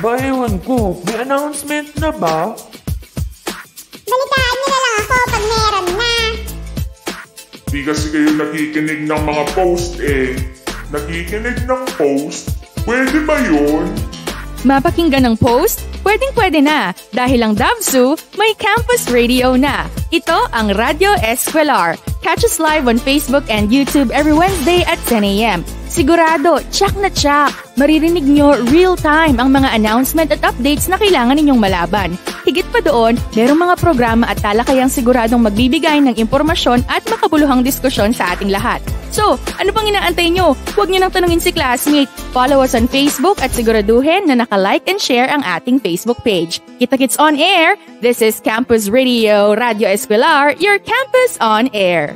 Aba, ewan ko. May announcement na ba? Balitaan niyo na lang ako pag meron na. Di kasi kayo nakikinig ng mga post eh. Nakikinig ng post? Pwede ba yun? Mapakinggan ng post? Pwedeng-pwede na dahil ang Dabsu may campus radio na. Ito ang Radio Escolar. Catch us live on Facebook and YouTube every Wednesday at 10 a.m. Sigurado, tsak na tsak. Maririnig nyo real-time ang mga announcement at updates na kailangan ninyong malaban. Higit pa doon, merong mga programa at talakayang siguradong magbibigay ng impormasyon at makabuluhang diskusyon sa ating lahat. So, ano pang inaantay nyo? Huwag nyo nang tanungin si classmate. Follow us on Facebook at siguraduhin na naka-like and share ang ating Facebook page. Kita-kits on air! This is Campus Radio, Radio Escolar, your campus on air.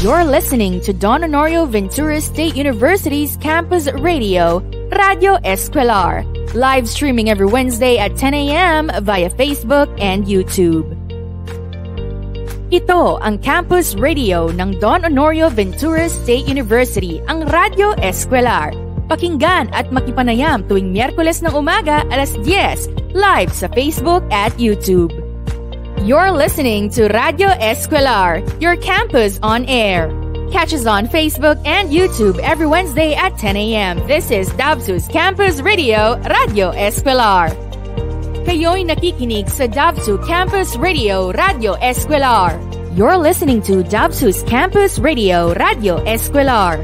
You're listening to Don Honorio Ventura State University's Campus Radio, Radio Escolar, live streaming every Wednesday at 10 a.m. via Facebook and YouTube. Ito ang Campus Radio ng Don Honorio Ventura State University, ang Radio Escolar. Pakinggan at makipanayam tuwing Miyerkules ng umaga alas 10, live sa Facebook at YouTube. You're listening to Radio Escolar, your campus on air. Catch us on Facebook and YouTube every Wednesday at 10 a.m. This is Dabsu's Campus Radio, Radio Escolar. Kayo'y nakikinig sa Dabsu Campus Radio, Radio Escolar. You're listening to Dabsu's Campus Radio, Radio Escolar.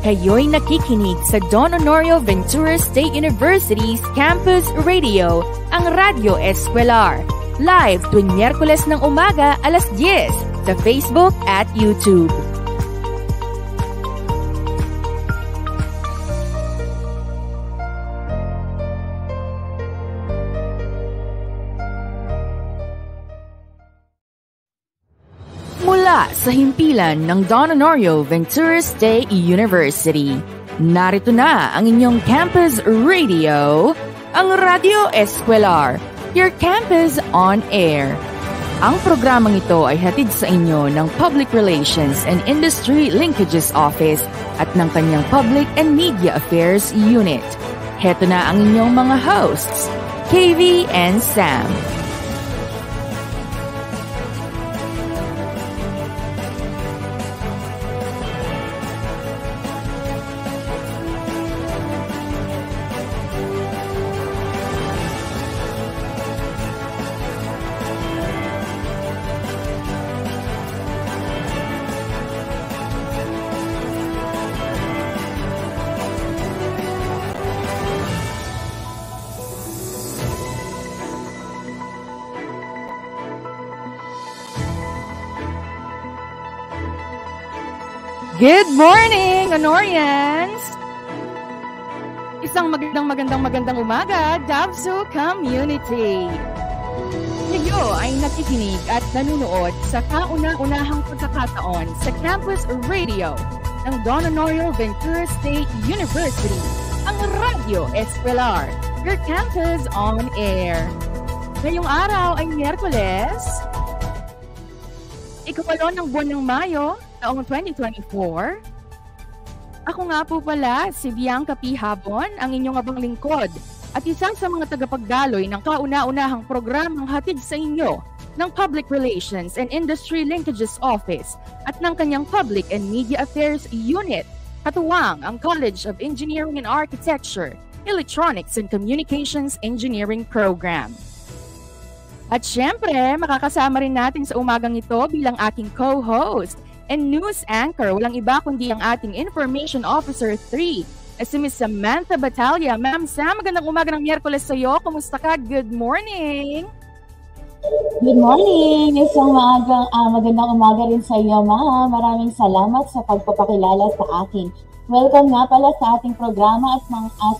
Kayo'y nakikinig sa Don Honorio Ventura State University's Campus Radio, ang Radio Escolar. Live tuwing Miyerkules ng umaga alas 10 sa Facebook at YouTube. Mula sa himpilan ng Don Honorio Ventura State University, narito na ang inyong campus radio, ang Radio Escolar, your campus on air. Ang programang ito ay hatid sa inyo ng Public Relations and Industry Linkages Office at ng kanyang Public and Media Affairs Unit. Heto na ang inyong mga hosts, KV and Sam. Good morning, Honorians! Isang magandang umaga, Dabsu Community! Kayo ay nakikinig at nanunood sa kauna-unahang pagkakataon sa Campus Radio ng Don Honorio Ventura State University, ang Radio Escolar, your campus on air. Ngayong araw ay Miyerkules, ikawalo ng buwan ng Mayo, taong 2024. Ako nga po pala si Bianca P. Habon, ang inyong abang lingkod at isang sa mga tagapagdaloy ng kauna-unahang programang hatid sa inyo ng Public Relations and Industry Linkages Office at ng kanyang Public and Media Affairs Unit, katuwang ang College of Engineering and Architecture, Electronics and Communications Engineering Program. At syempre, makakasama rin natin sa umagang ito bilang aking co-host and news anchor, walang iba kundi ang ating Information Officer 3, si Ms. Samantha Batalla. Ma'am Sam, magandang umaga ng Miyerkules sa iyo. Kumusta ka? Good morning! Good morning! Isang magandang umaga rin sa iyo, ma'am. Maraming salamat sa pagpapakilala sa akin. Welcome nga pala sa ating programa at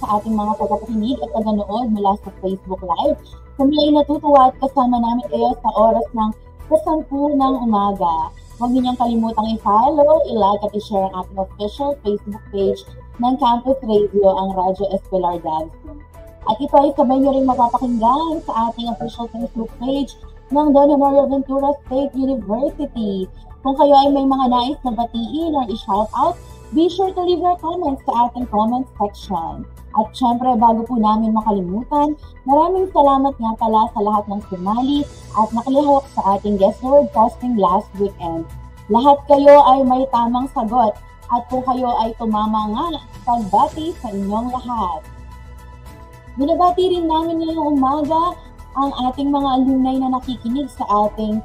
sa ating mga tagapakinig at taganood mula sa Facebook Live. Kami ay natutuwa at kasama namin kayo sa oras ng 10 ng umaga. Huwag ninyong kalimutang i-follow, i-like at i-share ang ating official Facebook page ng Campus Radio, ang Radyo Escolar Davison. At ito ay sabay nyo rin mapapakinggan sa ating official Facebook page ng Don Honorio Ventura State University. Kung kayo ay may mga nais na batiin or i-shout out, be sure to leave your comments sa ating comment section. At syempre, bago po namin makalimutan, maraming salamat nga pala sa lahat ng sumali at nakilahok sa ating guest word casting last weekend. Lahat kayo ay may tamang sagot at kung kayo ay tumama nga, pagbati sa inyong lahat. Binabati rin namin ngayong umaga ang ating mga alumni na nakikinig sa ating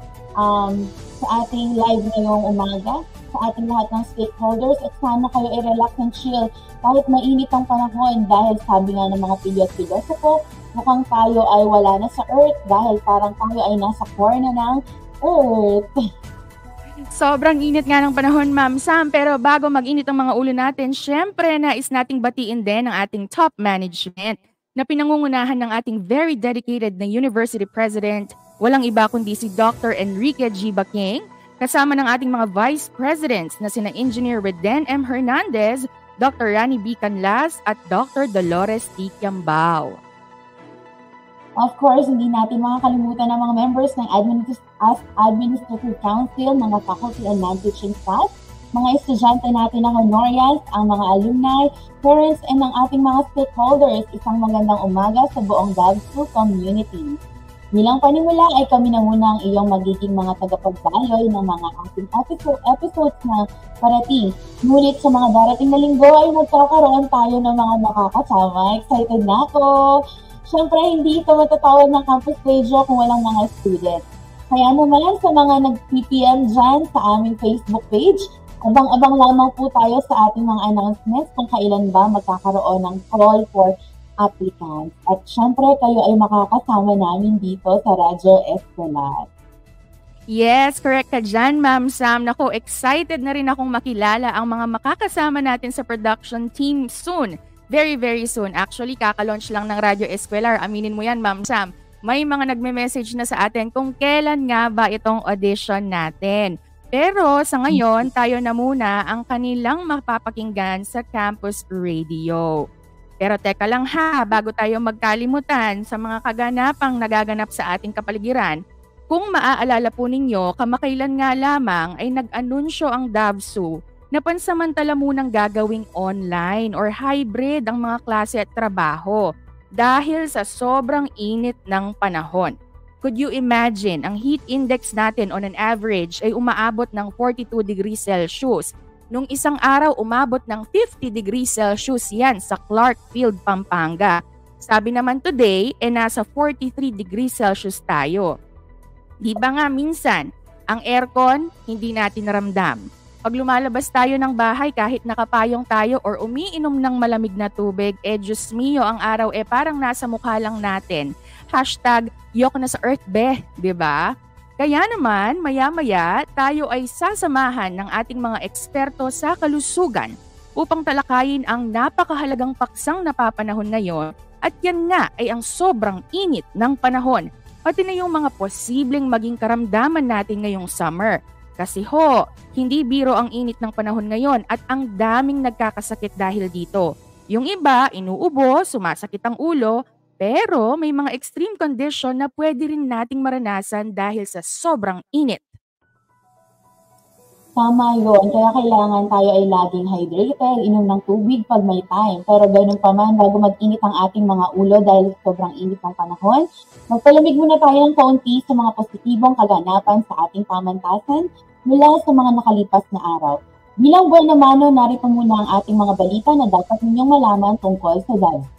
live ngayong umaga, sa ating lahat ng stakeholders, at sana kayo ay relax and chill kahit mainit ang panahon dahil sabi nga ng mga pilosopo, mukhang tayo ay wala na sa Earth dahil parang tayo ay nasa core na ng Earth. Sobrang init nga ng panahon, Ma'am Sam, pero bago mag-init ang mga ulo natin, syempre nais nating batiin din ang ating top management na pinangungunahan ng ating very dedicated na University President, walang iba kundi si Dr. Enrique G. Baking, kasama ng ating mga Vice Presidents na sina Engineer Reden M. Hernandez, Dr. Rani B. Canlas at Dr. Dolores T. Kiambao. Of course, hindi natin makakalimutan ang mga members ng Administrative Council, mga faculty and non-teaching staff, mga estudyante natin na honorarians, ang mga alumni, parents, and ang ating mga stakeholders. Isang magandang umaga sa buong Davsu community. Bilang panimula ay kami na muna ang iyong magiging mga tagapagdaloy ng mga ating episodes na parating. Ngunit sa mga darating na linggo ay magkakaroon tayo ng mga makakasama. Excited na ako! Siyempre, hindi ito matatawag ng Campus Radio kung walang mga student. Kaya naman sa mga nag-PPM dyan sa aming Facebook page, abang-abang lamang po tayo sa ating mga announcements kung kailan ba magkakaroon ng call for applicants. At syempre, kayo ay makakasama namin dito sa Radyo Escolar. Yes, correct ka dyan, Ma'am Sam. Naku, excited na rin akong makilala ang mga makakasama natin sa production team soon. Very, very soon. Actually, kakalaunch lang ng Radyo Escolar. Aminin mo yan, Ma'am Sam. May mga nagme-message na sa atin kung kailan nga ba itong audition natin. Pero sa ngayon, tayo na muna ang kanilang mapapakinggan sa Campus Radio. Pero teka lang ha, bago tayo magkalimutan sa mga kaganapang nagaganap sa ating kapaligiran, kung maaalala po ninyo, kamakailan nga lamang ay nag-anunsyo ang Davsu na pansamantala munang gagawing online or hybrid ang mga klase at trabaho dahil sa sobrang init ng panahon. Could you imagine, ang heat index natin on an average ay umaabot ng 42 degrees Celsius. Nung isang araw, umabot ng 50 degrees Celsius yan sa Clark Field, Pampanga. Sabi naman today, nasa 43 degrees Celsius tayo. Di ba nga minsan, ang aircon, hindi natin ramdam. Pag lumalabas tayo ng bahay kahit nakapayong tayo or umiinom ng malamig na tubig, Diyos mio, ang araw parang nasa mukha lang natin. #yok na sa earth be, di ba? Kaya naman, maya-maya, tayo ay sasamahan ng ating mga eksperto sa kalusugan upang talakayin ang napakahalagang paksang napapanahon ngayon at yan nga ay ang sobrang init ng panahon, pati na yung mga posibleng maging karamdaman natin ngayong summer. Kasi hindi biro ang init ng panahon ngayon at ang daming nagkakasakit dahil dito. Yung iba, inuubo, sumasakit ang ulo, pero may mga extreme condition na pwede rin nating maranasan dahil sa sobrang init. Tama yun. Kaya kailangan tayo ay laging hydrated, inom ng tubig pag may time. Pero ganun pa man, bago mag-init ang ating mga ulo dahil sobrang init ng panahon, magpalamig muna tayo ng kaunti sa mga positibong kaganapan sa ating pamantasan mula sa mga nakalipas na araw. Bilang buwan na mano, narito muna ang ating mga balita na dapat ninyong malaman tungkol sa Davsu.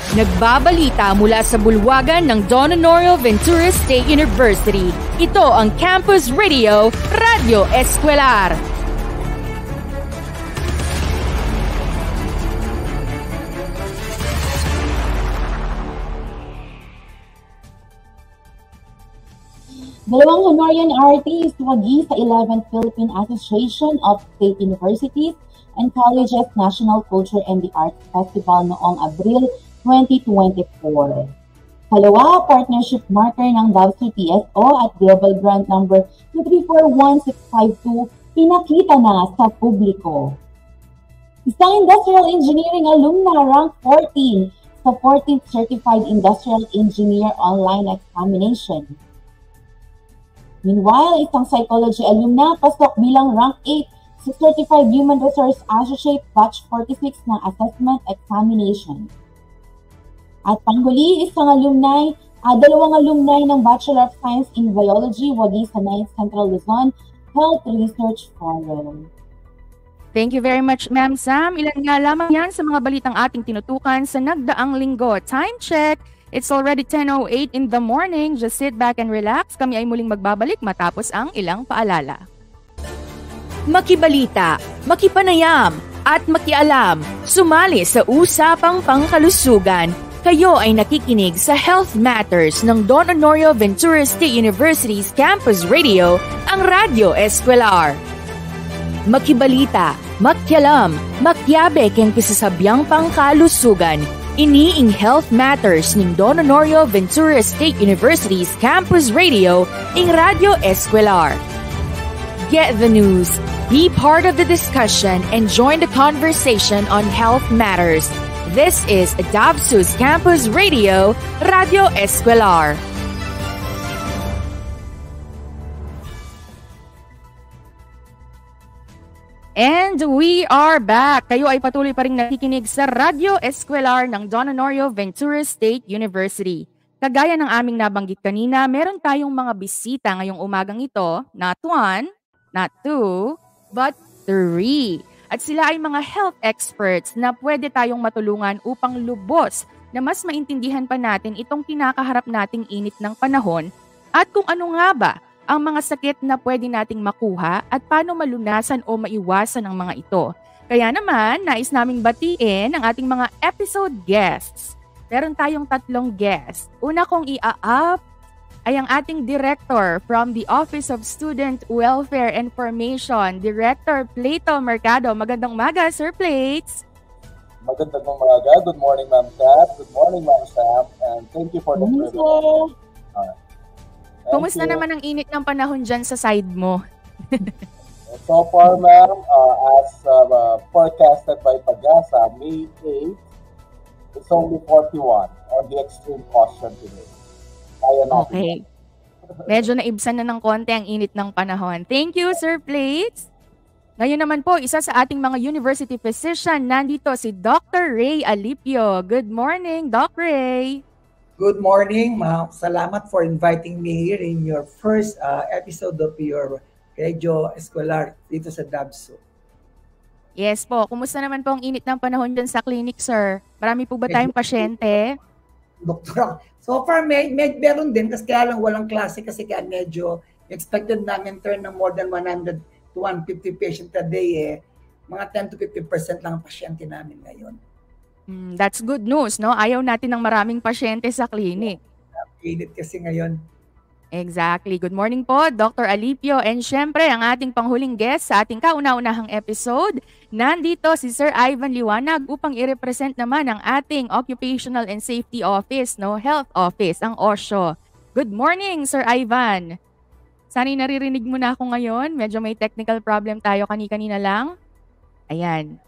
Nagbabalita mula sa bulwagan ng Don Honorio Ventura State University. Ito ang Campus Radio, Radyo Escolar. Dalawang Honorian artists wagi sa 11th Philippine Association of State Universities and Colleges National Culture and the Arts Festival noong Abril 2024. Kalawa, partnership marker ng DAVSU TSO at Global Grant number 2341-652 pinakita na sa publiko. Isang industrial engineering alumna rank 14 sa 14th Certified Industrial Engineer Online Examination. Meanwhile, isang psychology alumna pasok bilang rank 8 sa Certified Human Resource Associate Batch 46 ng Assessment Examination. At panghuli, dalawang alumni ng Bachelor of Science in Biology wagi sa 9th Central Luzon Health Research Forum. Thank you very much, Ma'am Sam. Ilan nga lamang yan sa mga balitang ating tinutukan sa nagdaang linggo. Time check! It's already 10:08 in the morning. Just sit back and relax. Kami ay muling magbabalik matapos ang ilang paalala. Makibalita, makipanayam, at makialam. Sumali sa usapang pangkalusugan. Kayo ay nakikinig sa Health Matters ng Don Honorio Ventura State University's Campus Radio, ang Radyo Escolar. Makibalita, makialam, makyabe ken kisasabyang pangkalusugan. Iniing Health Matters ng Don Honorio Ventura State University's Campus Radio, ing Radio Escolar. Get the news, be part of the discussion, and join the conversation on health matters. This is DAVSU's Campus Radio, Radio Escolar. And we are back. Kayo ay patuloy pa rin nakikinig sa Radio Escolar ng Don Honorio Ventura State University. Kagaya ng aming nabanggit kanina, meron tayong mga bisita ngayong umagang ito, not 1, not 2, but 3. At sila ay mga health experts na pwede tayong matulungan upang lubos na mas maintindihan pa natin itong kinakaharap nating init ng panahon at kung ano nga ba ang mga sakit na pwede nating makuha at paano malunasan o maiwasan ang mga ito. Kaya naman, nais naming batiin ang ating mga episode guests. Meron tayong 3 guests. Una kong i-up ay ang ating director from the Office of Student Welfare and Formation, Director Plato Mercado. Magandang umaga, Sir Plates. Magandang umaga. Good morning, Ma'am Kat. Good morning, Ma'am Sam. And thank you for the privilege. Kumusta naman ang init ng panahon dyan sa side mo? So far, ma'am, as forecasted by Pagasa, May 8, it's only 41 on the extreme caution today. Okay. Medyo naibsan na ng konti ang init ng panahon. Thank you, Sir Plates. Ngayon naman po, isa sa ating mga university physician, nandito si Dr. Ray Alipio. Good morning, Doc Ray. Good morning, ma'am. Salamat for inviting me here in your first episode of your Radio Escolar dito sa DAVSU. Yes po. Kumusta naman po ang init ng panahon dyan sa clinic, sir? Marami po ba tayong pasyente? Doktor, so far meron din kasi kaya lang walang klase kasi kaya medyo expected namin turn ng more than 100 to 150 patients a day mga 10 to 15% lang ang pasyente namin ngayon. That's good news, no? Ayaw natin ng maraming pasyente sa clinic. Init kasi ngayon. Exactly. Good morning po, Dr. Alipio. And syempre, ang ating panghuling guest sa ating kauna-unahang episode, nandito si Sir Ivan Liwanag upang i-represent naman ang ating Occupational and Safety Office, no? Health Office, ang OSHO. Good morning, Sir Ivan. Sana'y naririnig mo na ako ngayon. Medyo may technical problem tayo kanina lang. Ayan.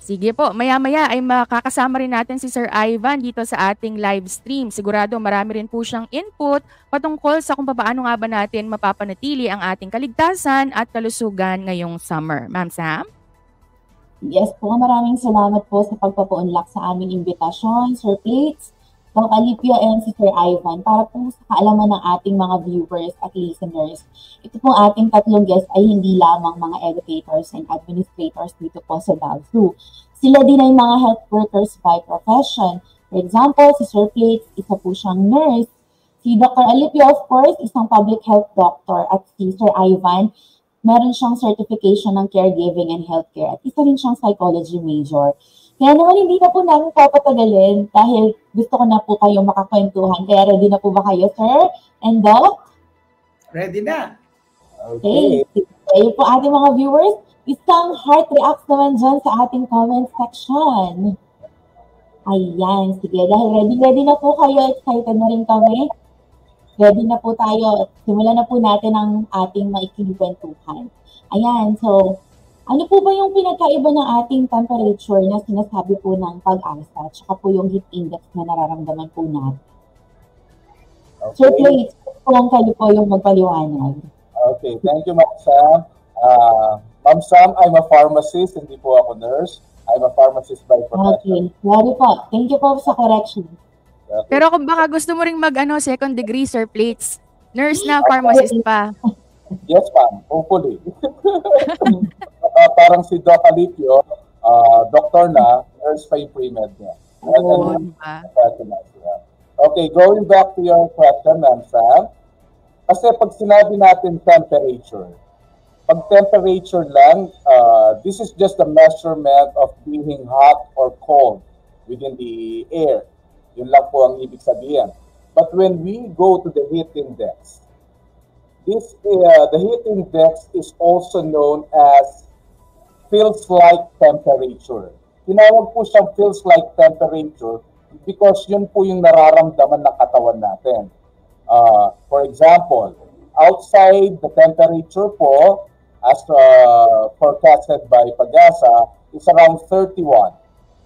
Sige po, maya-maya ay makakasama rin natin si Sir Ivan dito sa ating live stream. Sigurado marami rin po siyang input patungkol sa kung paano nga ba natin mapapanatili ang ating kaligtasan at kalusugan ngayong summer. Ma'am Sam? Yes po, maraming salamat po sa pagpapaunlak sa aming imbitasyon, Sir Plates, Doc Alipio, and si Sir Ivan para po sa kaalaman ng ating mga viewers at listeners. Ito pong ating 3 guests ay hindi lamang mga educators and administrators dito po sa DAVSU. Sila din ay mga health workers by profession. For example, si Sir Plates, isa po siyang nurse. Si Dr. Alipio, of course, isang public health doctor. At si Sir Ivan, meron siyang certification ng caregiving and healthcare. At isa rin siyang psychology major. Kaya naman hindi na po namin papatagalin dahil gusto ko na po kayong makakwentuhan. Kaya ready na po ba kayo, Sir and Doc? Ready na. Okay. Ayun po ating mga viewers, isang heart reacts naman dyan sa ating comment section. Ayan, sige. Dahil ready na po kayo, excited na rin kami. Ready na po tayo. Simulan na po natin ang ating maikiling kwentuhan. Ayan, so, ano po ba yung pinagkaiba ng ating temperature na sinasabi po ng pag-asa at saka po yung heat index na nararamdaman po natin? Okay. So, please, kung kayo po yung magpaliwanag. Okay, thank you, Ma'am Sam. Ma'am Sam, I'm a pharmacist, hindi po ako nurse. I'm a pharmacist by profession. Okay, sorry po. Thank you po sa correction. Okay. Pero kung baka gusto mo ring second degree, Sir Plates, nurse na, pharmacist pa. Yes, ma'am. Hopefully. Parang si Doc Alipio, doctor na, nurse pa yung pre-med niya. Oo, diba? Okay, going back to your question, Ma'am Sam. Kasi pag sinabi natin temperature, pag temperature lang, this is just a measurement of being hot or cold within the air. Yun lang po ang ibig sabihin. But when we go to the heat index, the heat index is also known as feels like temperature. Tinawag po siyang feels like temperature because yun po yung nararamdaman ng katawan natin. For example, outside the temperature po, as forecasted by Pag-asa, is around 31.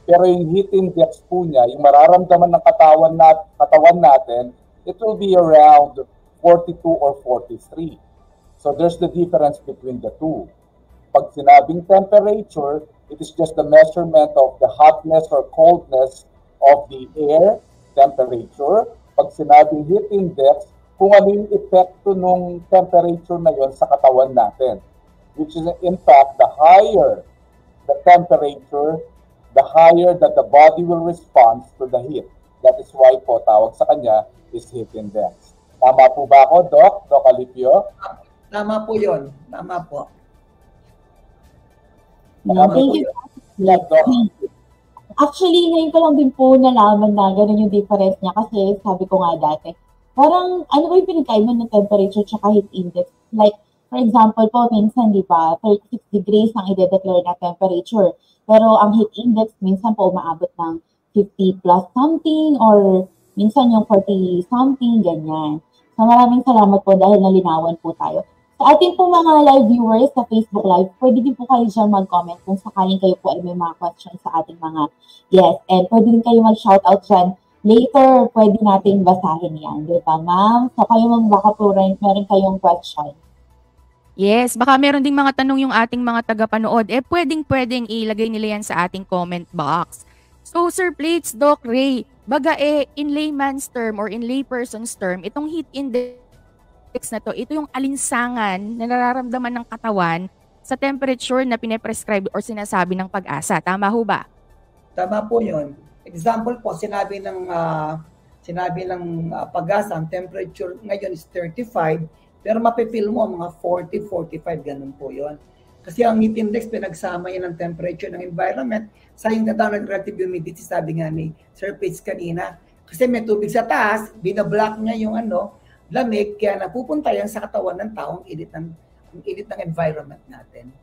Pero yung heat index po niya, yung mararamdaman ng katawan natin, it will be around 42 or 43. So there's the difference between the two. Pag sinabing temperature, it is just the measurement of the hotness or coldness of the air temperature. Pag sinabing heat index, kung ano yung epekto ng temperature na yon sa katawan natin. Which is in fact, the higher the temperature, the higher that the body will respond to the heat. That is why po tawag sa kanya is heat index. Tama po ba ako, Doc? Doc Alipio? Tama po yun. Tama po. Thank you. Yeah, Doc. Actually, ngayon ko lang din po nalaman na gano'n yung difference niya kasi sabi ko nga dati, parang ano ba yung pinagkaiba ng temperature tsaka heat index? Like, for example po, minsan, di ba, 36 degrees ang i-declare na temperature. Pero ang heat index, minsan po umaabot ng 50 plus something or minsan yung 40 something, ganyan. So maraming salamat po dahil nalinawan po tayo. Sa ating po mga live viewers sa Facebook Live, pwede din po kayo dyan mag-comment kung sakaling kayo po ay may mga questions sa ating mga guests. And pwede din kayo mag-shoutout dyan. Later, pwede nating basahin yan. Di ba, ma'am? So kayo ma'am, baka po rin, meron kayong question. Yes, baka meron ding mga tanong yung ating mga tagapanood. Pwedeng ilagay nila yan sa ating comment box. So, Sir Plates, Doc Ray, baga in layman's term or in layperson's term, itong heat index na to, ito yung alinsangan na nararamdaman ng katawan sa temperature na pinaprescribe or sinasabi ng Pag-asa. Tama ho ba? Tama po yun. Example po, sinabi ng Pag-asa, ang temperature ngayon is 35, pero mapipil mo mga 40, 45, ganun po yun. Kasi ang heat index, pinagsama yan ng temperature ng environment sa yung natawag ng relative humidity, sabi nga ni Sir Pates kanina. Kasi may tubig sa taas, binablock niya yung lamig, kaya napupunta yan sa katawan ng taong init ng environment natin.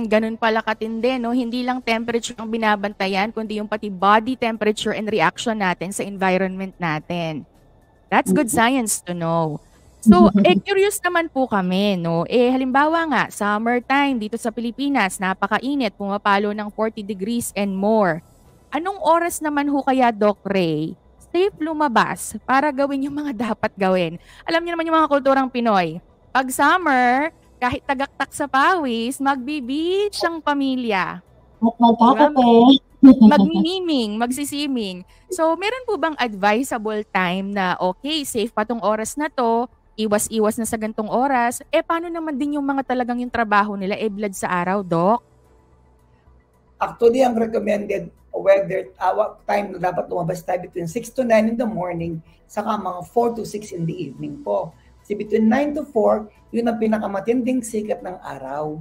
Ganun pala katindi, no? Hindi lang temperature ang binabantayan, kundi yung pati body temperature and reaction natin sa environment natin. That's good science to know. So, curious naman po kami, no? Halimbawa nga, summertime dito sa Pilipinas, napakainit, pumapalo ng 40 degrees and more. Anong oras naman ho kaya, Doc Ray, safe lumabas para gawin yung mga dapat gawin? Alam niyo naman yung mga kulturang Pinoy. Pag summer, kahit tagaktak sa pawis, magbi-beach ang pamilya. At magkakape. Magmimiming, magsisiming. So, meron po bang advisable time na okay, safe pa tong oras na to, iwas-iwas na sa gantong oras? Paano naman din yung mga talagang yung trabaho nila, blood sa araw, Doc? Actually, ang recommended weather time na dapat lumabas tayo between 6 to 9 in the morning, saka mga 4 to 6 in the evening po. Kasi between 9 to 4, yun ang pinakamatinding sikat ng araw.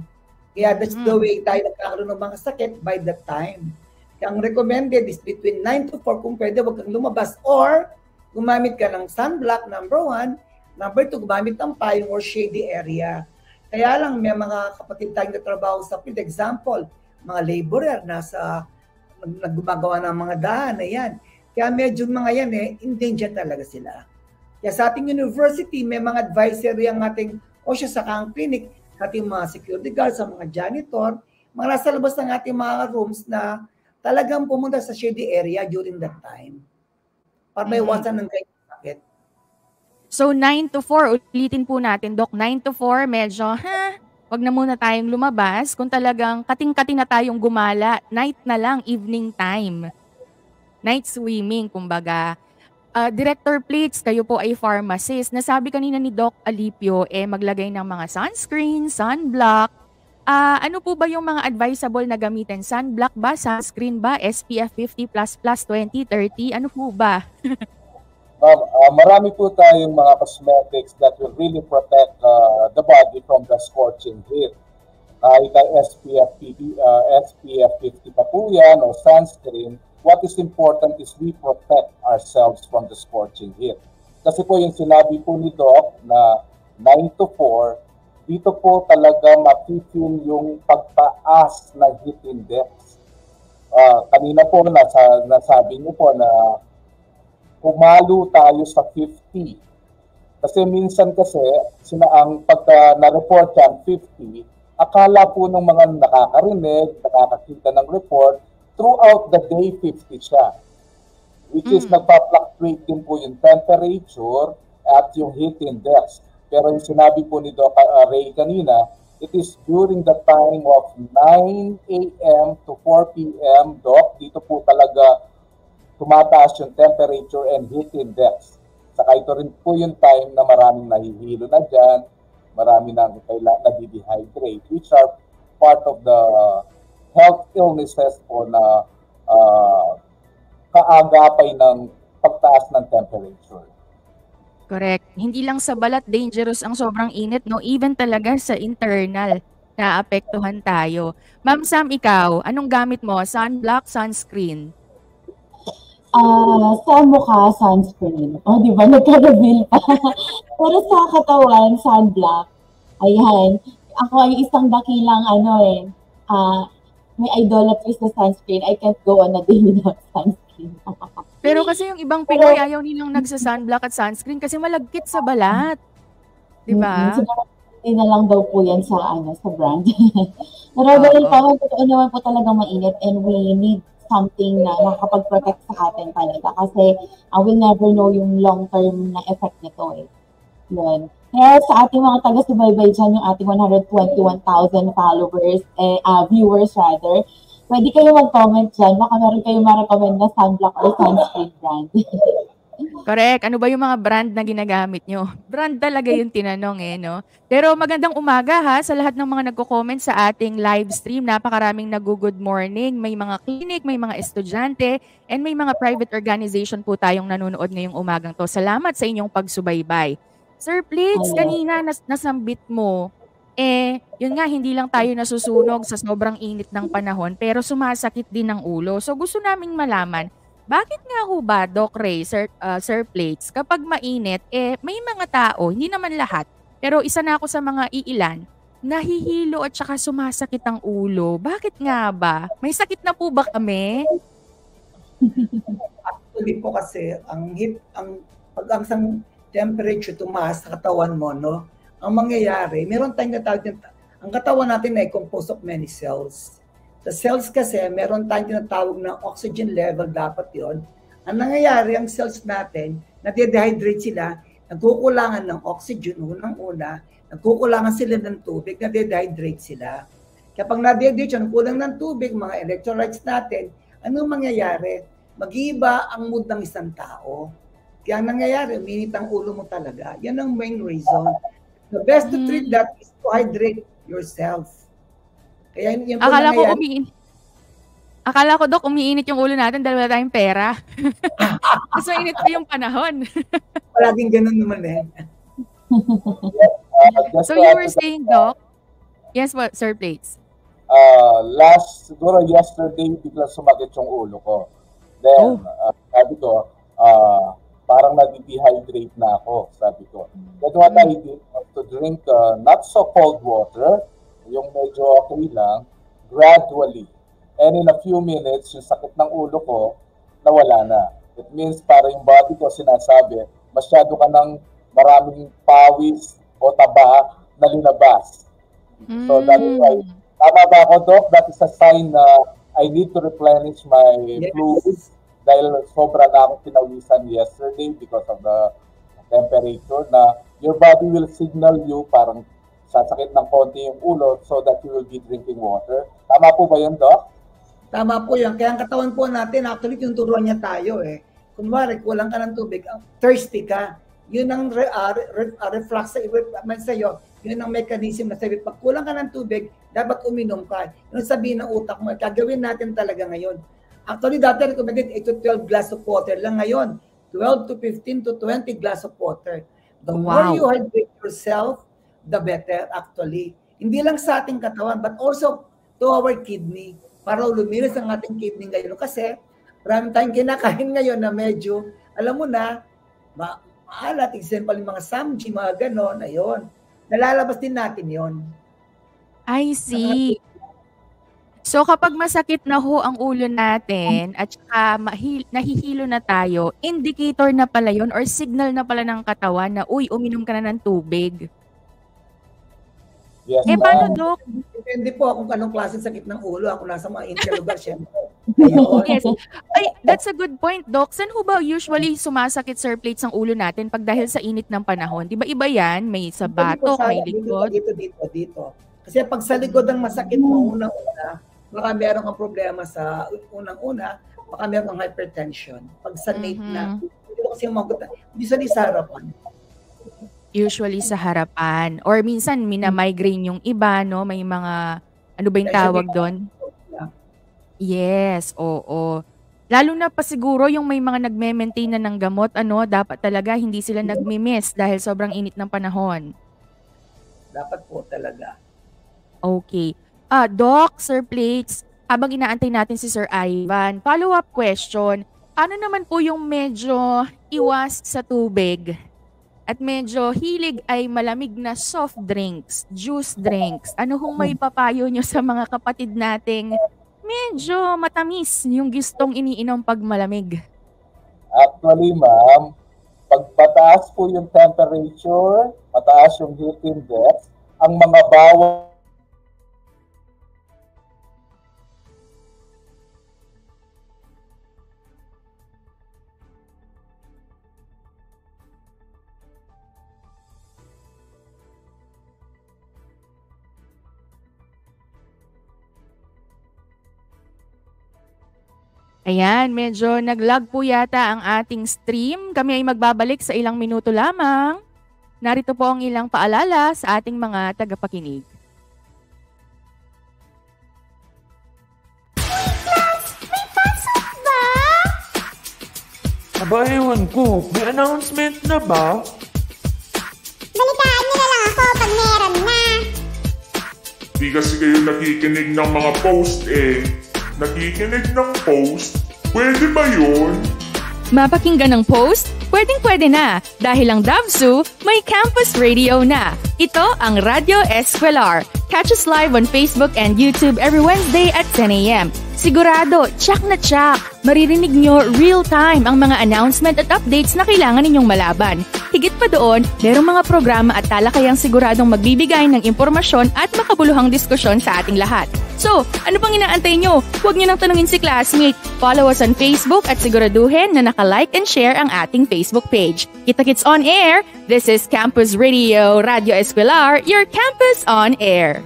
Kaya that's the way tayo nagkakaroon ng mga sakit by that time. Kaya ang recommended is between 9 to 4, kung pwede, huwag kang lumabas. Or, gumamit ka ng sunblock, number 1, Number 2, gumamit ng payong or shady area. Kaya lang may mga kapatid tayong natrabaho sa field. Example, mga laborer naggumagawa ng mga daan. Ayan. Kaya medyo mga yan in danger talaga sila. Kaya sa ating university, may mga advisory ang ating OSHA sa kang clinic, ating mga security guards, sa mga janitor, mga nasa labas ng ating mga rooms na talagang pumunta sa shady area during that time. Para may iwasan ng ganyan sakit. So 9 to 4, ulitin po natin, Doc. 9 to 4, medyo, wag na muna tayong lumabas. Kung talagang kating-kating na tayong gumala, night na lang, evening time. Night swimming, kumbaga. Director Plates, kayo po ay pharmacist. Nasabi kanina ni Doc Alipio, maglagay ng mga sunscreen, sunblock. Ano po ba yung mga advisable na gamitin? Sunblock ba? Sunscreen ba? SPF 50++, 20, 30? Ano po ba? Marami po tayong mga cosmetics that will really protect the body from the scorching heat. Kahit SPF 50 pa po yan o sunscreen, what is important is we protect ourselves from the scorching heat. Kasi po yung sinabi po ni Doc na 9 to 4, dito po talaga makifeel yung pagtaas ng heat index. Kanina po nasabi niyo po na pumalo tayo sa 50. Kasi minsan kasi, ang pagka na-report yan, 50, akala po ng mga nakakarinig, nakakakita ng report, throughout the day, 50 siya. Which is nagpa-fluctuate din po yung temperature at yung heat index. Pero yung sinabi po ni Doc Ray kanina, it is during the time of 9 a.m. to 4 p.m., Doc, dito po talaga tumataas yung temperature and heat index. Saka ito rin po yung time na maraming nahihilo na dyan, marami nang nadi-dehydrate, which are part of the health illnesses po na kaagapay ng pagtaas ng temperature. Correct. Hindi lang sa balat dangerous ang sobrang init, no? Even talaga sa internal naapektuhan tayo. Ma'am Sam, ikaw, anong gamit mo? Sunblock, sunscreen? Sa mukha, sunscreen. Di ba? Nagka-reveal pa. Pero sa katawan, sunblock. Ayan. Ako ay isang dakilang may idolatry sa sunscreen. I can't go on a day without sunscreen. Pero kasi yung ibang Pinoy ayaw nilang nagsa-sunblock at sunscreen kasi malagkit sa balat. Di ba? Hindi na lang daw po yan sa brand. Pero dahil totoo naman po talagang mainit and we need something na nakapag-protect sa atin talaga kasi we'll never know yung long-term na effect nito Yun. Kaya sa ating mga taga-subaybay dyan, yung ating 121,000 followers, viewers rather, pwede kayo mag-comment dyan. Baka meron kayo ma-recommend na sunblock or sunscreen brand. Correct. Ano ba yung mga brand na ginagamit nyo? Brand talaga yung tinanong no? Pero magandang umaga sa lahat ng mga nagko-comment sa ating live stream. Napakaraming nag-good morning. May mga clinic, may mga estudyante, and may mga private organization po tayong nanonood ngayong umagang to. Salamat sa inyong pagsubaybay. Sir Plates, kanina nasambit mo, yun nga, hindi lang tayo nasusunog sa sobrang init ng panahon, pero sumasakit din ang ulo. So gusto naming malaman, bakit nga ho ba, Doc Ray, Sir Plates, kapag mainit, may mga tao, hindi naman lahat, pero isa na ako sa mga iilan, nahihilo at saka sumasakit ang ulo. Bakit nga ba? May sakit na po ba kami? Actually po kasi, pag ang temperature tumaas sa katawan mo, no? Ang mangyayari, meron tayong natawag, ang katawan natin ay composed of many cells. Sa cells kasi, meron tayong tinatawag na oxygen level, dapat yon. Ang nangyayari, ang cells natin, nade-dehydrate sila, nagkukulangan ng oxygen, unang-una, nagkukulangan sila ng tubig, nade-dehydrate sila. Kapag nade-dehydrate siya, kulang ng tubig, mga electrolytes natin, anong mangyayari? Mag-iiba ang mood ng isang tao. Kaya ang nangyayari, uminit ang ulo mo talaga. Yan ang main reason. The best to treat that is to hydrate yourself. Kaya yan po Akala ko, Dok, umiinit yung ulo natin dahil wala tayong pera. Mas mainit pa yung panahon. Palaging ganun naman So you were saying, Doc? Yes, what, Sir Plates? Siguro yesterday, biglang sumakit yung ulo ko. Then, sabi ko, parang parang nadi-dehydrate na ako, sabi ko. But what I did was to drink not so cold water, yung medyo okay lang, gradually. And in a few minutes, yung sakit ng ulo ko, nawala na. It means para yung body ko sinasabi, masyado ka ng maraming pawis o taba na linabas. So that is why, tama ba ako, Doc? That is a sign na I need to replenish my fluids dahil sobra na akong pinawisan yesterday because of the temperature na your body will signal you parang sasakit ng konti yung ulo so that you will be drinking water. Tama po ba yun, Doc? Tama po yan. Kaya ang katawan po natin, actually, tinuturuan niya tayo eh. Kunwari, kulang ka ng tubig, thirsty ka, yun ang reflux sa'yo, yun ang mechanism na sabi, pag kulang ka ng tubig, dapat uminom ka. Yung sabihin ng utak mo, gagawin natin talaga ngayon. Actually, dati recommended 8 to 12 glass of water lang ngayon. 12 to 15 to 20 glass of water. The more you hydrate yourself, the better actually. Hindi lang sa ating katawan, but also to our kidney. Para luminis ang ating kidney ngayon. Kasi maraming tayong kinakain ngayon na medyo, alam mo na, maalat, example yung mga samji, mga ganon, ayun. Nalalabas din natin yon. I see. So kapag masakit na ho ang ulo natin at saka nahihilo na tayo, indicator na pala yon or signal na pala ng katawan na, uy, uminom ka na ng tubig. Yes, paano, Doc? Depende po kung anong klase sakit ng ulo. Ako nasa mga India lugar, syempre. Yes. Ay, that's a good point, Doc. Saan ho ba usually sumasakit, Sir, plates ang ulo natin pag dahil sa init ng panahon? Di ba iba yan? May sa batok, may likod. Dito. Kasi pag sa likod ang masakit mo unang-una, baka meron kang problema sa unang-una, baka meron kang hypertension. Pag sa nape na, hindi sa harapan. Usually sa harapan. Or minsan, mina-migraine yung iba, no? May mga, ano ba yung tawag doon? Yes, oo. Lalo na pa siguro yung may mga nagme-maintain na ng gamot, dapat talaga hindi sila nagmi-miss dahil sobrang init ng panahon. Dapat po talaga. Okay. Doc, Sir Plates, habang inaantay natin si Sir Ivan, follow-up question, ano naman po yung medyo iwas sa tubig at medyo hilig ay malamig na soft drinks, juice drinks? Ano hong may papayo nyo sa mga kapatid nating medyo matamis yung gustong iniinom pag malamig? Actually, ma'am, pag mataas po yung temperature, mataas yung heat index, ang mga bawang Ayan, medyo nag-lag po yata ang ating stream. Kami ay magbabalik sa ilang minuto lamang. Narito po ang ilang paalala sa ating mga tagapakinig. May pasok ba? Aba, ewan ko. May announcement na ba? Balitaan niyo na lang ako pag meron na. Di kasi kayo nakikinig ng mga post Nakikinig ng post? Pwede ba yun? Mapakinggan ng post? Pwedeng-pwede na dahil ang Davsu may campus radio na. Ito ang Radio Escolar. Catch us live on Facebook and YouTube every Wednesday at 10 a.m. Sigurado, tsak na tsak. Maririnig nyo real-time ang mga announcement at updates na kailangan ninyong malaban. Higit pa doon, merong mga programa at talakayang siguradong magbibigay ng impormasyon at makabuluhang diskusyon sa ating lahat. So, ano pang inaantay nyo? Huwag nyo nang tanungin si classmate. Follow us on Facebook at siguraduhin na naka-like and share ang ating Facebook page. Kita-kits on air! This is Campus Radio, Radio Escolar, your campus on air.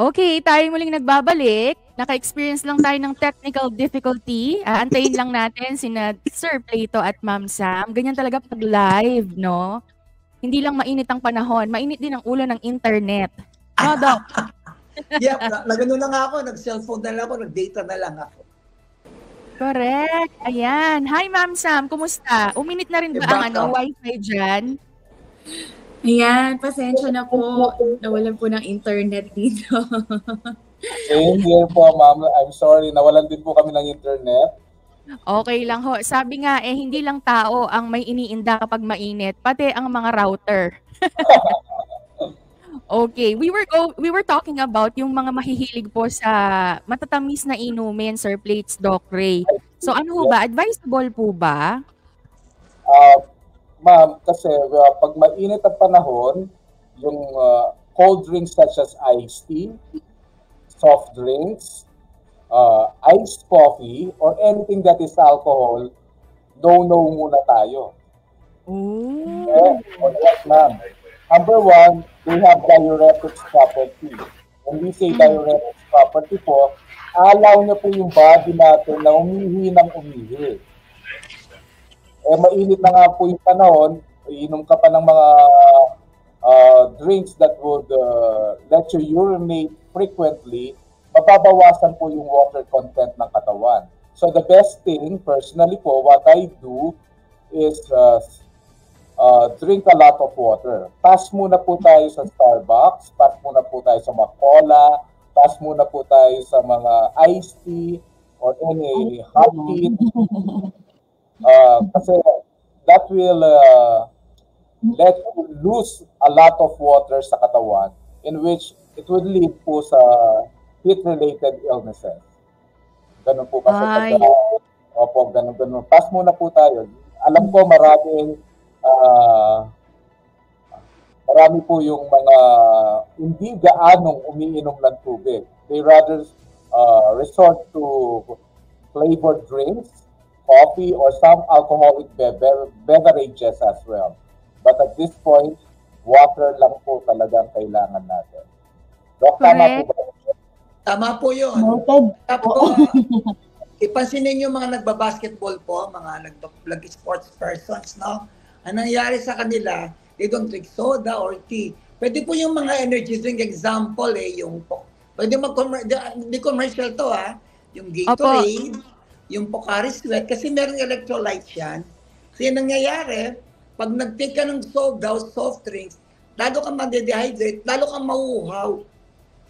Okay, tayo muling nagbabalik. Naka-experience lang tayo ng technical difficulty. Antayin lang natin sina Sir Plato at Ma'am Sam. Ganyan talaga pag live, no? hindi lang mainit ang panahon, mainit din ang ulo ng internet. No, Doc? Nagano na nga ako, nag-cellphone na lang ako, nag-data na lang ako. Correct. Ayan. Hi, Ma'am Sam. Kumusta? Uminit na rin ba ang Wi-Fi dyan? Ayan, pasensya na po. Nawalan po ng internet dito. Same here po, ma'am. I'm sorry, nawalan din po kami ng internet. Okay lang ho. Sabi nga, hindi lang tao ang may iniinda kapag mainit, pati ang mga router. Okay, we were talking about yung mga mahihilig po sa matatamis na inumin, Sir Plates, Doc Ray. So ano ho ba? Advisable po ba? Ma'am, kasi pag mainit ang panahon, yung cold drinks such as iced tea, soft drinks, iced coffee, or anything that is alcohol, no muna tayo. Yes, ma'am. Number one, they have diuretics property. When we say diuretics property po, allow niya po yung body natin na umihi ng umihi. Mainit na nga po yung panahon, inom ka pa ng mga drinks that would let you urinate frequently, mababawasan po yung water content ng katawan. So the best thing, personally po, what I do is drink a lot of water. Pass muna po tayo sa Starbucks, pass muna po tayo sa mga cola, pass muna po tayo sa mga iced tea or any hot tea. Kasi that will let you lose a lot of water sa katawan, in which it would lead po sa heat-related illnesses. Ganun po kasi. Opo, ganun. Pass muna po tayo. Alam ko marami po yung mga hindi gaanong umiinom ng tubig. They rather resort to flavored drinks, coffee, or some alcoholic beverages as well. But at this point, water lang po talagang kailangan natin. Dok, tama po ba? Tama po yun. Ipansinin yung mga nagbabasketball po, mga nag-sports persons, no? Ang nangyayari sa kanila, they don't drink soda or tea. Pwede po yung mga energy drink, example, yung pwede hindi commercial to, yung Gatorade, yung Pocari Sweat, kasi meron electrolytes yan. Kasi nangyayari, pag nag-take ka ng soda o soft drinks, lalo kang ma-dehydrate, lalo kang mauuhaw.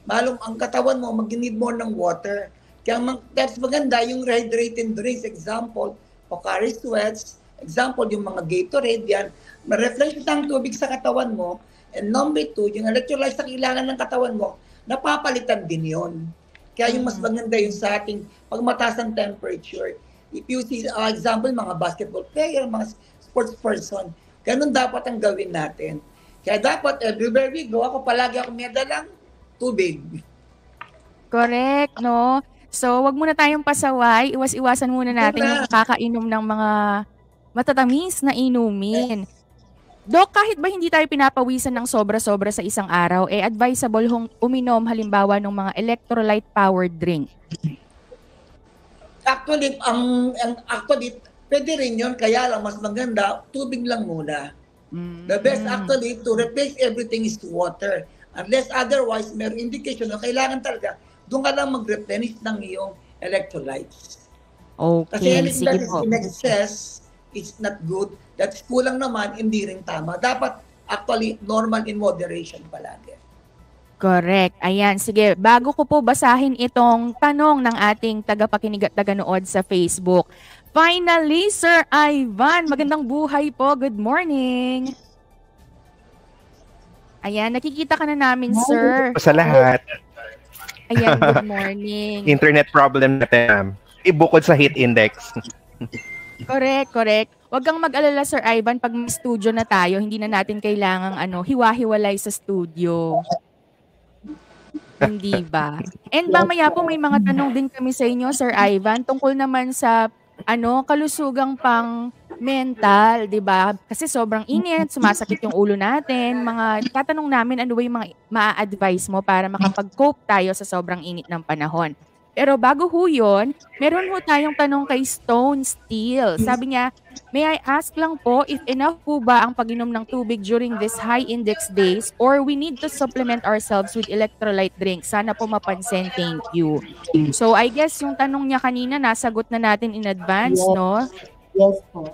Malong ang katawan mo, mag-need more ng water. Kaya that's maganda, yung rehydrating drinks, example, Pocari Sweats, example, yung mga Gatorade yan, ma-refresh ang tubig sa katawan mo. And number two, yung electrolytes na kailangan ng katawan mo, napapalitan din yon. Kaya yung mas maganda yung sa ating pagmataas ng temperature. If you see, example, mga basketball player, mga sports person, ganun dapat ang gawin natin. Kaya dapat, everywhere we go, palagi ako may dalang tubig. Correct, no? So, wag muna tayong pasaway. Iwas-iwasan muna natin yung kakainom ng mga matatamis na inumin. Dok, kahit ba hindi tayo pinapawisan ng sobra-sobra sa isang araw, advisable uminom halimbawa ng mga electrolyte-powered drink? Actually, pwede rin yun. Kaya lang, mas maganda, tubig lang muna. The best actually, to replace everything is water. Unless otherwise, may indication na kailangan talaga, doon ka lang mag-replenish ng iyong electrolytes. Okay, kasi anything that is in excess, it's not good. That's kulang naman, hindi rin tama. Dapat actually normal in moderation palagi. Correct. Ayan, sige. Bago ko po basahin itong tanong ng ating tagapakinig at taganood sa Facebook. Finally, Sir Ivan, magandang buhay po. Good morning. Ayan, nakikita ka na namin, sir. Sa lahat. Ayan, good morning. Internet problem natin, ma'am. Ibukod sa heat index. Correct. Huwag kang mag-alala, Sir Ivan, pag may studio na tayo, hindi na natin kailangang hiwa-hiwalay sa studio. Hindi ba? And mamaya po may mga tanong din kami sa inyo, Sir Ivan, tungkol naman sa kalusugang pang mental, 'di ba? Kasi sobrang init, sumasakit yung ulo natin. Mga tatanong namin ano ba yung mga ma-advise mo para makapag-cope tayo sa sobrang init ng panahon. Pero bago ho yun, meron ho tayong tanong kay Stone Steel. Sabi niya, may I ask lang po if enough po ba ang pag-inom ng tubig during this high index days or we need to supplement ourselves with electrolyte drink? Sana po mapansin. Thank you. So I guess yung tanong niya kanina, nasagot na natin in advance, no? Yes po.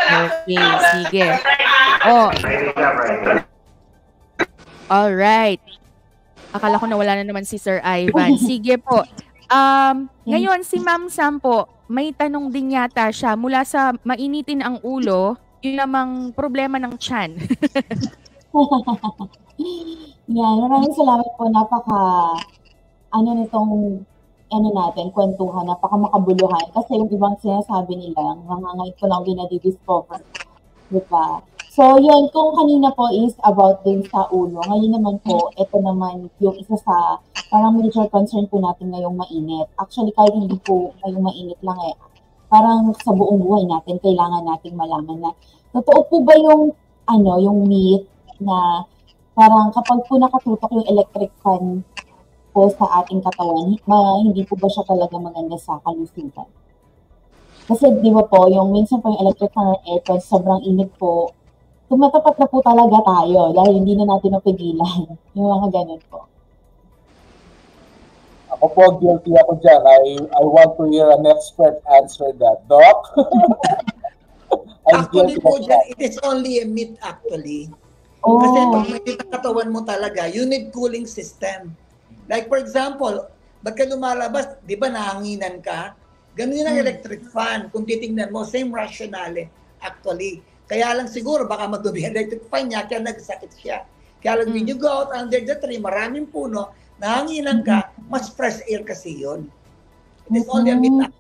Okay, sige. Oh. Alright. Akala ko nawala na naman si Sir Ivan. Sige po. Ngayon, si Ma'am Sam po, may tanong din yata siya. Mula sa mainitin ang ulo, yun namang problema ng tiyan. Yan, maraming salamat po. Natin, kwentuhan, napaka makabuluhan. Kasi yung ibang sinasabi nila, ngayon ko lang dinadidiscover. Diba? So, yun, kung kanina po is about din sa ulo, ngayon naman po, ito naman yung isa sa parang major concern po natin ngayong mainit. Actually, kahit hindi po ngayong mainit lang parang sa buong buhay natin, kailangan nating malaman na totoo po ba yung myth na parang kapag po nakatutok yung electric fan po sa ating katawan, hindi po ba siya talaga maganda sa kalusugan? Kasi di ba po, yung minsan po yung electric fan or aircon, sobrang init po, tumatapat na po talaga tayo dahil hindi na natin napigilan. Yung mga ganun po. Ako po, guilty ako dyan. I want to hear an expert answer that. Doc? Actually po dyan, it is only a myth actually. Oh. Kasi pag may katawan mo talaga, you need cooling system. Like for example, ba't ka lumalabas, di ba nahanginan ka? Ganun yun ang electric fan. Kung titingnan mo, same rationale actually. Kaya lang siguro baka madumi ang electric fan niya, kaya nagsakit siya. Kaya lang when you go out under the tree, maraming puno, nahanginan ka, mas fresh air kasi yun. It is only a bit.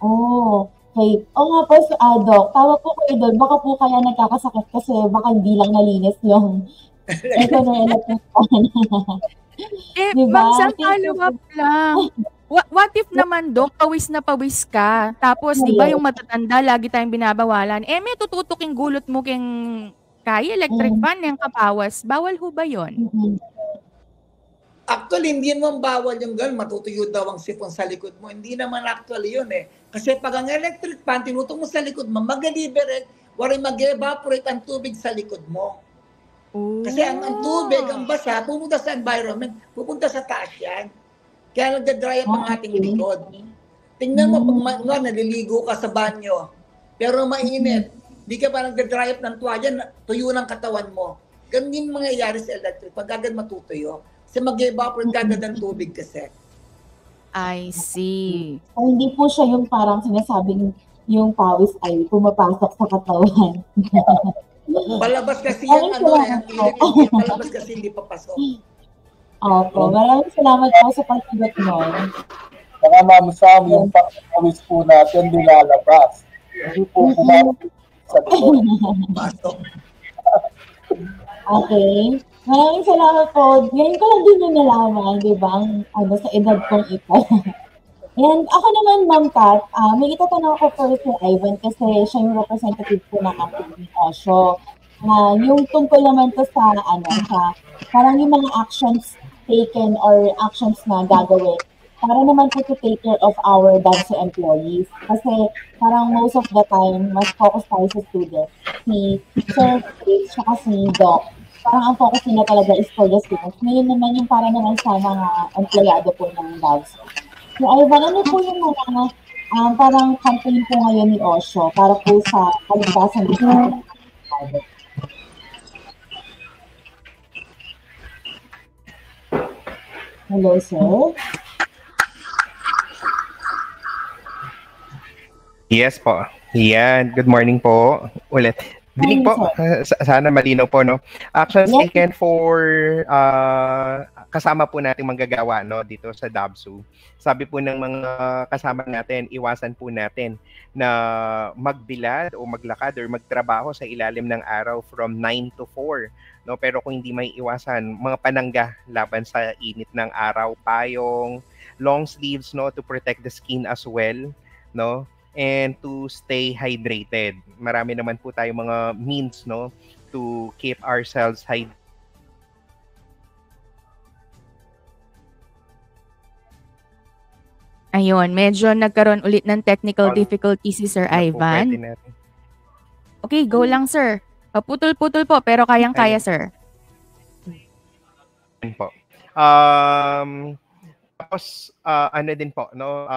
Oh, okay. O nga po, Doc, tawa po kayo doon. Baka po kaya nagkakasakit kasi baka hindi lang nalinis yung electric fan. Diba? Ma'am, sa follow-up lang. What if naman, Doc, pawis na pawis ka? Tapos, di ba yung matatanda, lagi tayong binabawalan. May tututuking gulot mo keng kaya electric fan, yung kapawas. Bawal ho ba yun? Actually, hindi naman bawal yung gano'n. Matutuyo daw ang sipon sa likod mo. Hindi naman actually yun Kasi pag ang electric fan, tinutok mo sa likod mo, mag-deliberate, waray mag-evaporate ang tubig sa likod mo. Kasi ang tubig, ang basa, pupunta sa environment, pupunta sa taas yan. Kaya nagdadry up ang ating likod. Tingnan mo, pag naliligo ka sa banyo, pero mainit, di ka pa nagdadry up ng tuwalya, tuyo ng katawan mo. Ganun yung mangyayari sa electric, pag agad matutuyo. Kasi mag-evaporate agad ang tubig kasi. I see. So, hindi po siya yung parang sinasabing yung pawis ay pumapasok sa katawan. Palabas kasi yan, palabas kasi hindi papasok. Opo, maraming salamat po sa pagsagot nun. Saka Ma'am Sam, yung pawis po natin nilalabas. Hindi po pumapasok sa pasok. Okay. Maraming salamat po. Ngayon ko lang din yung nalaman, di ba? Sa edad kong ito. And ako naman, Ma'am Kat, may itatanong ako for Sir Ivan kasi siya yung representative po ng ating Osho. Yung tungkol naman to sa parang yung mga actions taken or actions na gagawin para naman po to take care of our DANSO employees. Kasi parang most of the time, mas focus tayo sa students. Si Sir Chris, saka si Doc. Parang ang focus nila talaga is for the students. Ngayon naman yung para naman sa mga empleyado po ng DANSO. So, Ivan, ano po yung mga parang campaign po ngayon ni Osho para po sa kaligtasan dito? Hello, sir? Yes po. Yan. Good morning po. Ulit. Dinig po. Sana malinaw po, no? Actions taken for kasama po nating manggagawa, no, dito sa DABSU. Sabi po ng mga kasama natin, iwasan po natin na magbilad o maglakad or magtrabaho sa ilalim ng araw from 9 to 4. No, pero kung hindi may iwasan, mga panangga laban sa init ng araw, payong, long sleeves, no, to protect the skin as well, no, and to stay hydrated. Marami naman po tayong mga means, no, to keep ourselves hydrated. Ayun, medyo nagkaroon ulit ng technical All- difficulty si Sir na po pwede Ivan. natin. Okay, go lang sir. Putol-putol po, pero kayang-kaya sir. Yun po. Tapos ano din po, no?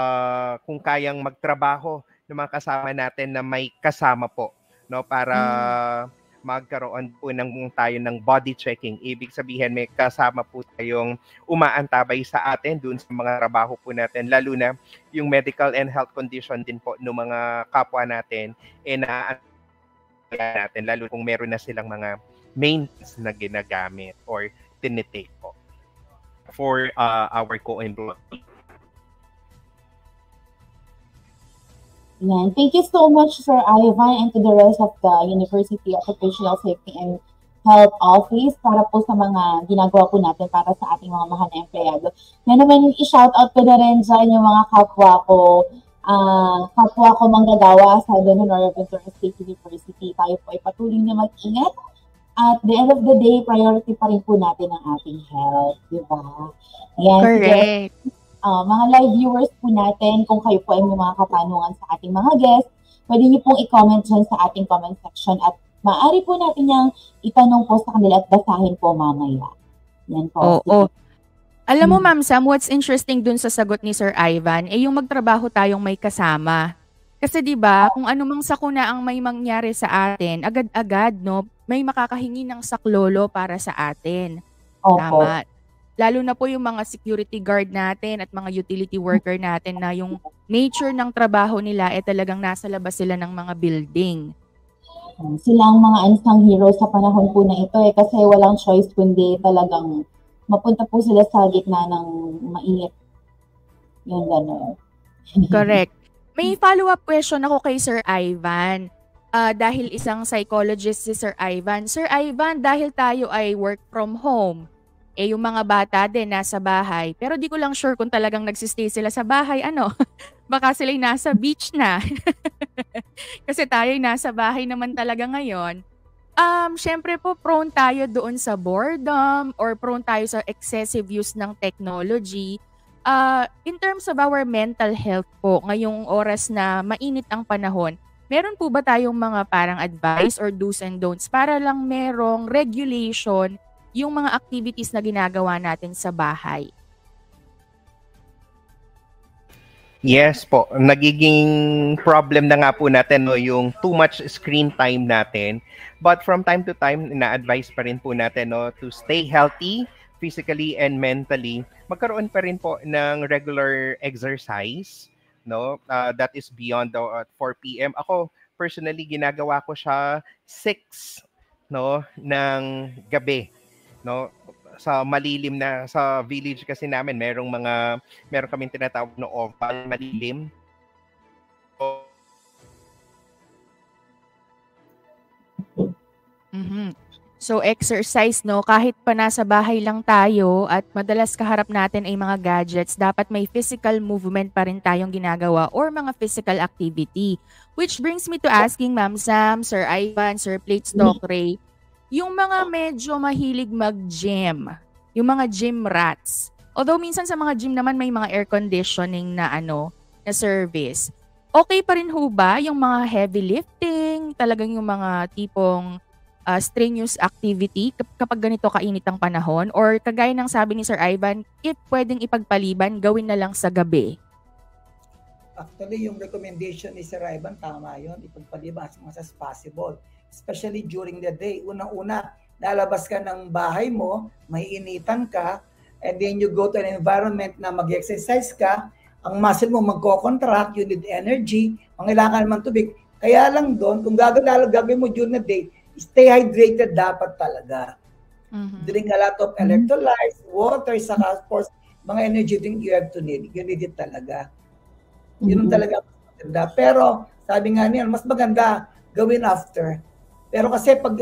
Kung kayang magtrabaho ng mga kasama natin na may kasama po, no, para magkaroon po tayo ng body checking. Ibig sabihin may kasama po tayong umaantabay sa atin dun sa mga trabaho po natin, lalo na yung medical and health condition din po ng mga kapwa natin natin, lalo kung meron na silang mga maintenance na ginagamit or tinitake po for our co-employee. Yan. Thank you so much, Sir Ivan, and to the rest of the University Occupational Safety and Health Office para po sa mga ginagawa po natin para sa ating mga mahal na empleyado. Yan naman, i-shoutout ko na rin dyan yung mga kapwa ko manggagawa sa Don Honorio Ventura State University. Tayo po ay patuloy na mag-ingat. At the end of the day, priority pa rin po natin ang ating health. Diba? Yan. Correct. Mga live viewers po natin, kung kayo po ay may mga katanungan sa ating mga guests, pwede niyo pong i-comment dyan sa ating comment section at maaari po natin yung itanong po sa kanila at basahin po mamaya. Yan po. Oo. Alam mo, Ma'am Sam, what's interesting dun sa sagot ni Sir Ivan, yung magtrabaho tayong may kasama. Kasi 'di ba, kung anumang sakuna ang may mangyari sa atin, agad-agad no, may makakahingi ng saklolo para sa atin. Opo. Tama. Lalo na po yung mga security guard natin at mga utility worker natin na yung nature ng trabaho nila talagang nasa labas sila ng mga building. Sila ang mga unsung heroes sa panahon po na ito kasi walang choice kundi talagang mapunta po sila sa gitna ng mainit. Yung gano'n. Correct. May follow-up question ako kay Sir Ivan. Dahil isang psychologist si Sir Ivan. Sir Ivan, dahil tayo ay work from home, yung mga bata din nasa bahay. Pero di ko lang sure kung talagang nagsistay sila sa bahay. Baka sila'y nasa beach na. Kasi tayo'y nasa bahay naman talaga ngayon. Syempre po, prone tayo doon sa boredom or prone tayo sa excessive use ng technology. In terms of our mental health po, ngayong oras na mainit ang panahon, meron po ba tayong mga parang advice or do's and don'ts para lang merong regulation yung mga activities na ginagawa natin sa bahay? Yes po, nagiging problem na nga po natin yung too much screen time natin. But from time to time, ina-advise pa rin po natin to stay healthy physically and mentally. Magkaroon pa rin po ng regular exercise, that is beyond the 4 p.m. Ako personally ginagawa ko siya 6 ng gabi, sa malilim na sa village kasi namin meron kaming tinatawag na oval malilim. So exercise kahit pa nasa bahay lang tayo at madalas kaharap natin ay mga gadgets, dapat may physical movement pa rin tayong ginagawa or mga physical activity. Which brings me to asking Ma'am Sam, Sir Ivan, Sir Plates Doc Ray, yung mga medyo mahilig mag-gym, yung mga gym rats. Although minsan sa mga gym naman may mga air conditioning na na service. Okay pa rin ho ba yung mga heavy lifting, talagang yung mga tipong strenuous activity kapag ganito kainit ang panahon? Or kagaya ng sabi ni Sir Ivan, if pwedeng ipagpaliban, gawin na lang sa gabi? Actually, yung recommendation ni Sir Ivan, tama yun. Ipagpaliban as much as possible. Especially during the day. Unang-una, lalabas ka ng bahay mo, may initan ka, and then you go to an environment na mag-exercise ka, ang muscle mo magko-contract, you need energy, mangailangan naman tubig. Kaya lang doon, kung gagawin mo during the day, stay hydrated dapat talaga. Drink a lot of electrolytes, water, saka of course, mga energy drink you have to need. You need it talaga. Yun talaga mas maganda. Pero, sabi nga niya, mas maganda gawin after. Pero kasi pag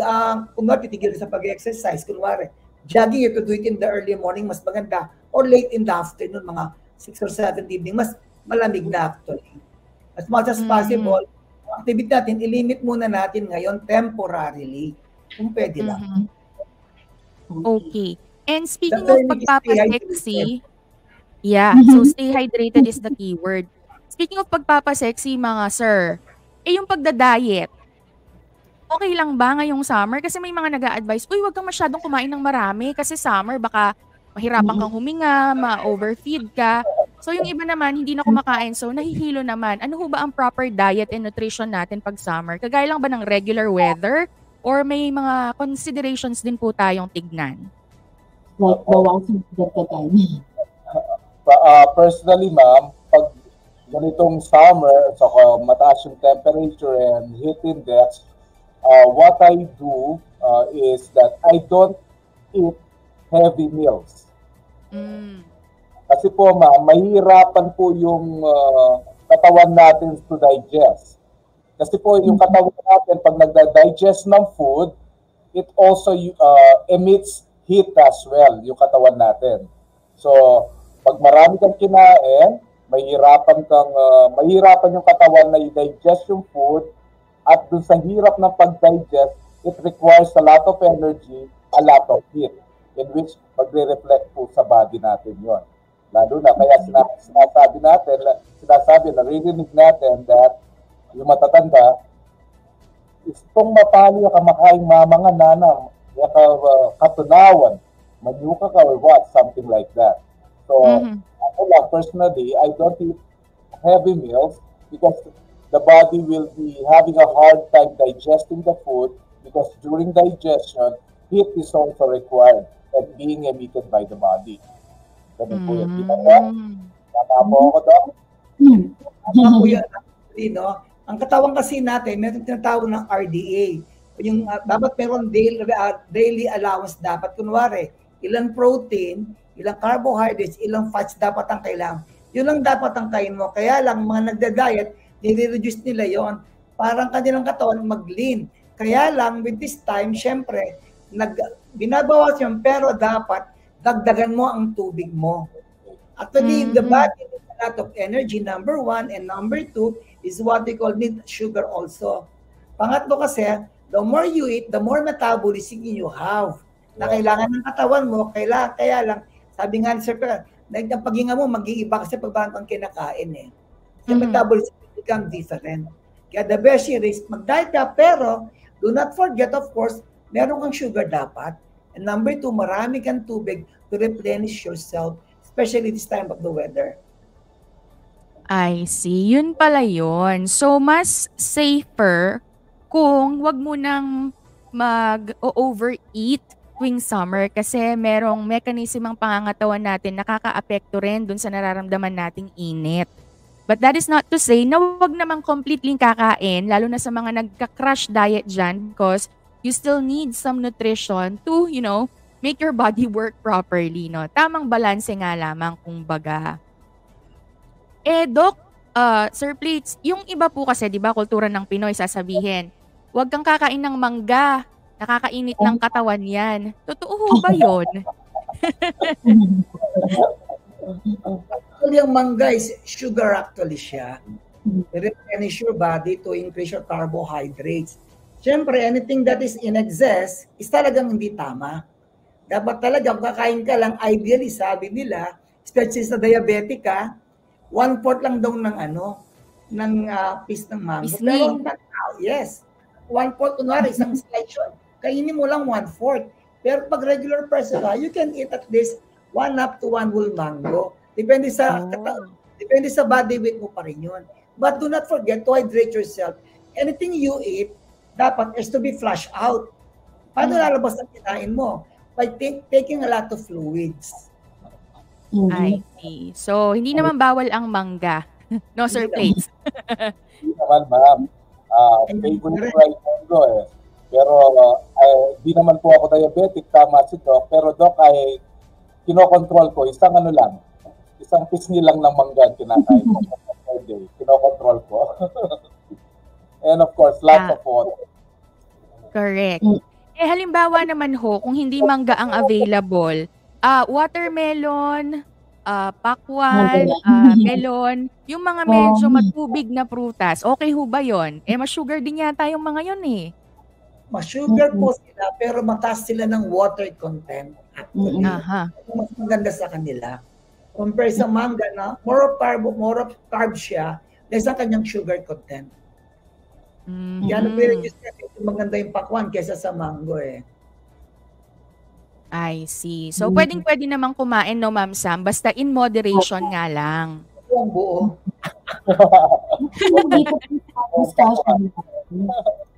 kung titigil sa pag-exercise, kunwari, jogging, you could do it in the early morning, mas maganda. Or late in the afternoon, mga 6 or 7 evening, mas malamig na actually. As much as possible, activity natin, ilimit muna natin ngayon temporarily. Kung pwede lang. Okay. And speaking of pagpapasexy, Yeah, so stay hydrated is the keyword. Speaking of pagpapasexy mga sir, yung pagda-diet, okay lang ba ngayong summer? Kasi may mga nag-a-advise, uy, wag kang masyadong kumain ng marami kasi summer baka mahirapan kang huminga, ma-overfeed ka. So yung iba naman, hindi na kumakain, so nahihilo naman. Ano ho ba ang proper diet and nutrition natin pag summer? Kagaya lang ba ng regular weather? Or may mga considerations din po tayong tignan? Like, bawasan sugar kakain. Personally, ma'am, pag ganitong summer, so mataas yung temperature and heat index, what I do is that I don't eat heavy meals. Kasi po, ma'am, mahirapan po yung katawan natin to digest. Kasi po, yung katawan natin, pag nagda-digest ng food, it also emits heat as well, yung katawan natin. So, pag marami kang kinain, mahirapan yung katawan na i-digest yung food, at dun sa hirap ng pag-digest, it requires a lot of energy, a lot of heat, in which magre-reflect po sa body natin yon. Lalo na, kaya naririnig natin that yung matatanda, itong mapali ka makain mga nanang, katunawan, manyuka ka or what, something like that. So, ako lang, personally, I don't eat heavy meals because the body will be having a hard time digesting the food because during digestion, heat is also required and being emitted by the body. Ganun po yun. Tama po ako daw? Tama po yun. No? Ang katawan kasi natin, meron tinatawag ng RDA. Yung dapat meron daily allowance dapat. Kunwari, ilang protein, ilang carbohydrates, ilang fats dapat ang kailangan. Yun lang dapat ang kain mo. Kaya lang, mga nagda-diet, nire-reduce nila yon. Parang kanilang katawan mag-lean. Kaya lang, with this time, syempre, binabawas yun, pero dapat dagdagan mo ang tubig mo. Actually, the body needs a lot of energy, number 1, and number 2 is what we call need sugar also. Pangatlo kasi, the more you eat, the more metabolism you have. Na kailangan ng katawan mo, kaya lang, sabi nga ni Sir Perez, ang paghinga mo, mag-iiba kasi pag bago ang kinakain eh. Yung metabolism become different. Kaya the best is, mag-diet ka, pero do not forget, of course, meron kang sugar dapat. And number 2, marami kang tubig to replenish yourself, especially this time of the weather. I see. Yun pala yun. So, mas safer kung wag mo nang mag-overeat tuwing summer kasi merong mechanism ang pangangatawan natin nakaka-apekto rin dun sa nararamdaman nating init. But that is not to say na wag namang completely kakain, lalo na sa mga nagka-crash diet dyan because you still need some nutrition to, make your body work properly, no? Tamang balanse nga lamang, kumbaga. Doc, Sir Plates, yung iba po kasi, di ba, kultura ng Pinoy, sasabihin, huwag kang kakain ng mangga, nakakainit ng katawan yan. Totoo ho ba yun? Actually, yung mangga is sugar actually siya. Replenish your body to increase your carbohydrates. Siyempre, anything that is in excess is talagang hindi tama. Dapat talaga, kakain ka lang, ideally, sabi nila, especially sa diabetic ka, 1/4 lang daw ng piece ng mango. Pero, yes, 1/4, kunwari, isang slice yun. Kainin mo lang 1/4. Pero pag regular person ka, you can eat at least 1 up to 1 whole mango. Depende sa body weight mo pa rin yun. But do not forget to hydrate yourself. Anything you eat, dapat is to be flushed out. Paano lalabas ang kinain mo? By taking a lot of fluids. I see. So, hindi naman bawal ang mangga. No, Sir Plates. Hindi naman, ma'am. Favorite right mango eh. Pero, di naman po ako diabetic, tama si Doc. Pero Doc, ay kinokontrol ko. Isang pisngi lang ng mangga kinakain ko. Kinokontrol ko. And of course, lots of water. Correct. Halimbawa naman ho, kung hindi mangga ang available, watermelon, pakwan, melon, yung mga medyo matubig na prutas, okay ho ba yun? Mas-sugar din yata yung mga yun eh. Mas-sugar po sila, pero mataas sila ng water content. Mas maganda sa kanila. Compare sa manga na more of carb siya less ang kanyang sugar content. Yan ang maganda yung pakwan kaysa sa mango eh. I see. So, pwedeng-pwede namang kumain, no, Ma'am Sam? Basta in moderation nga lang. Ang buo. Dito sa discussion,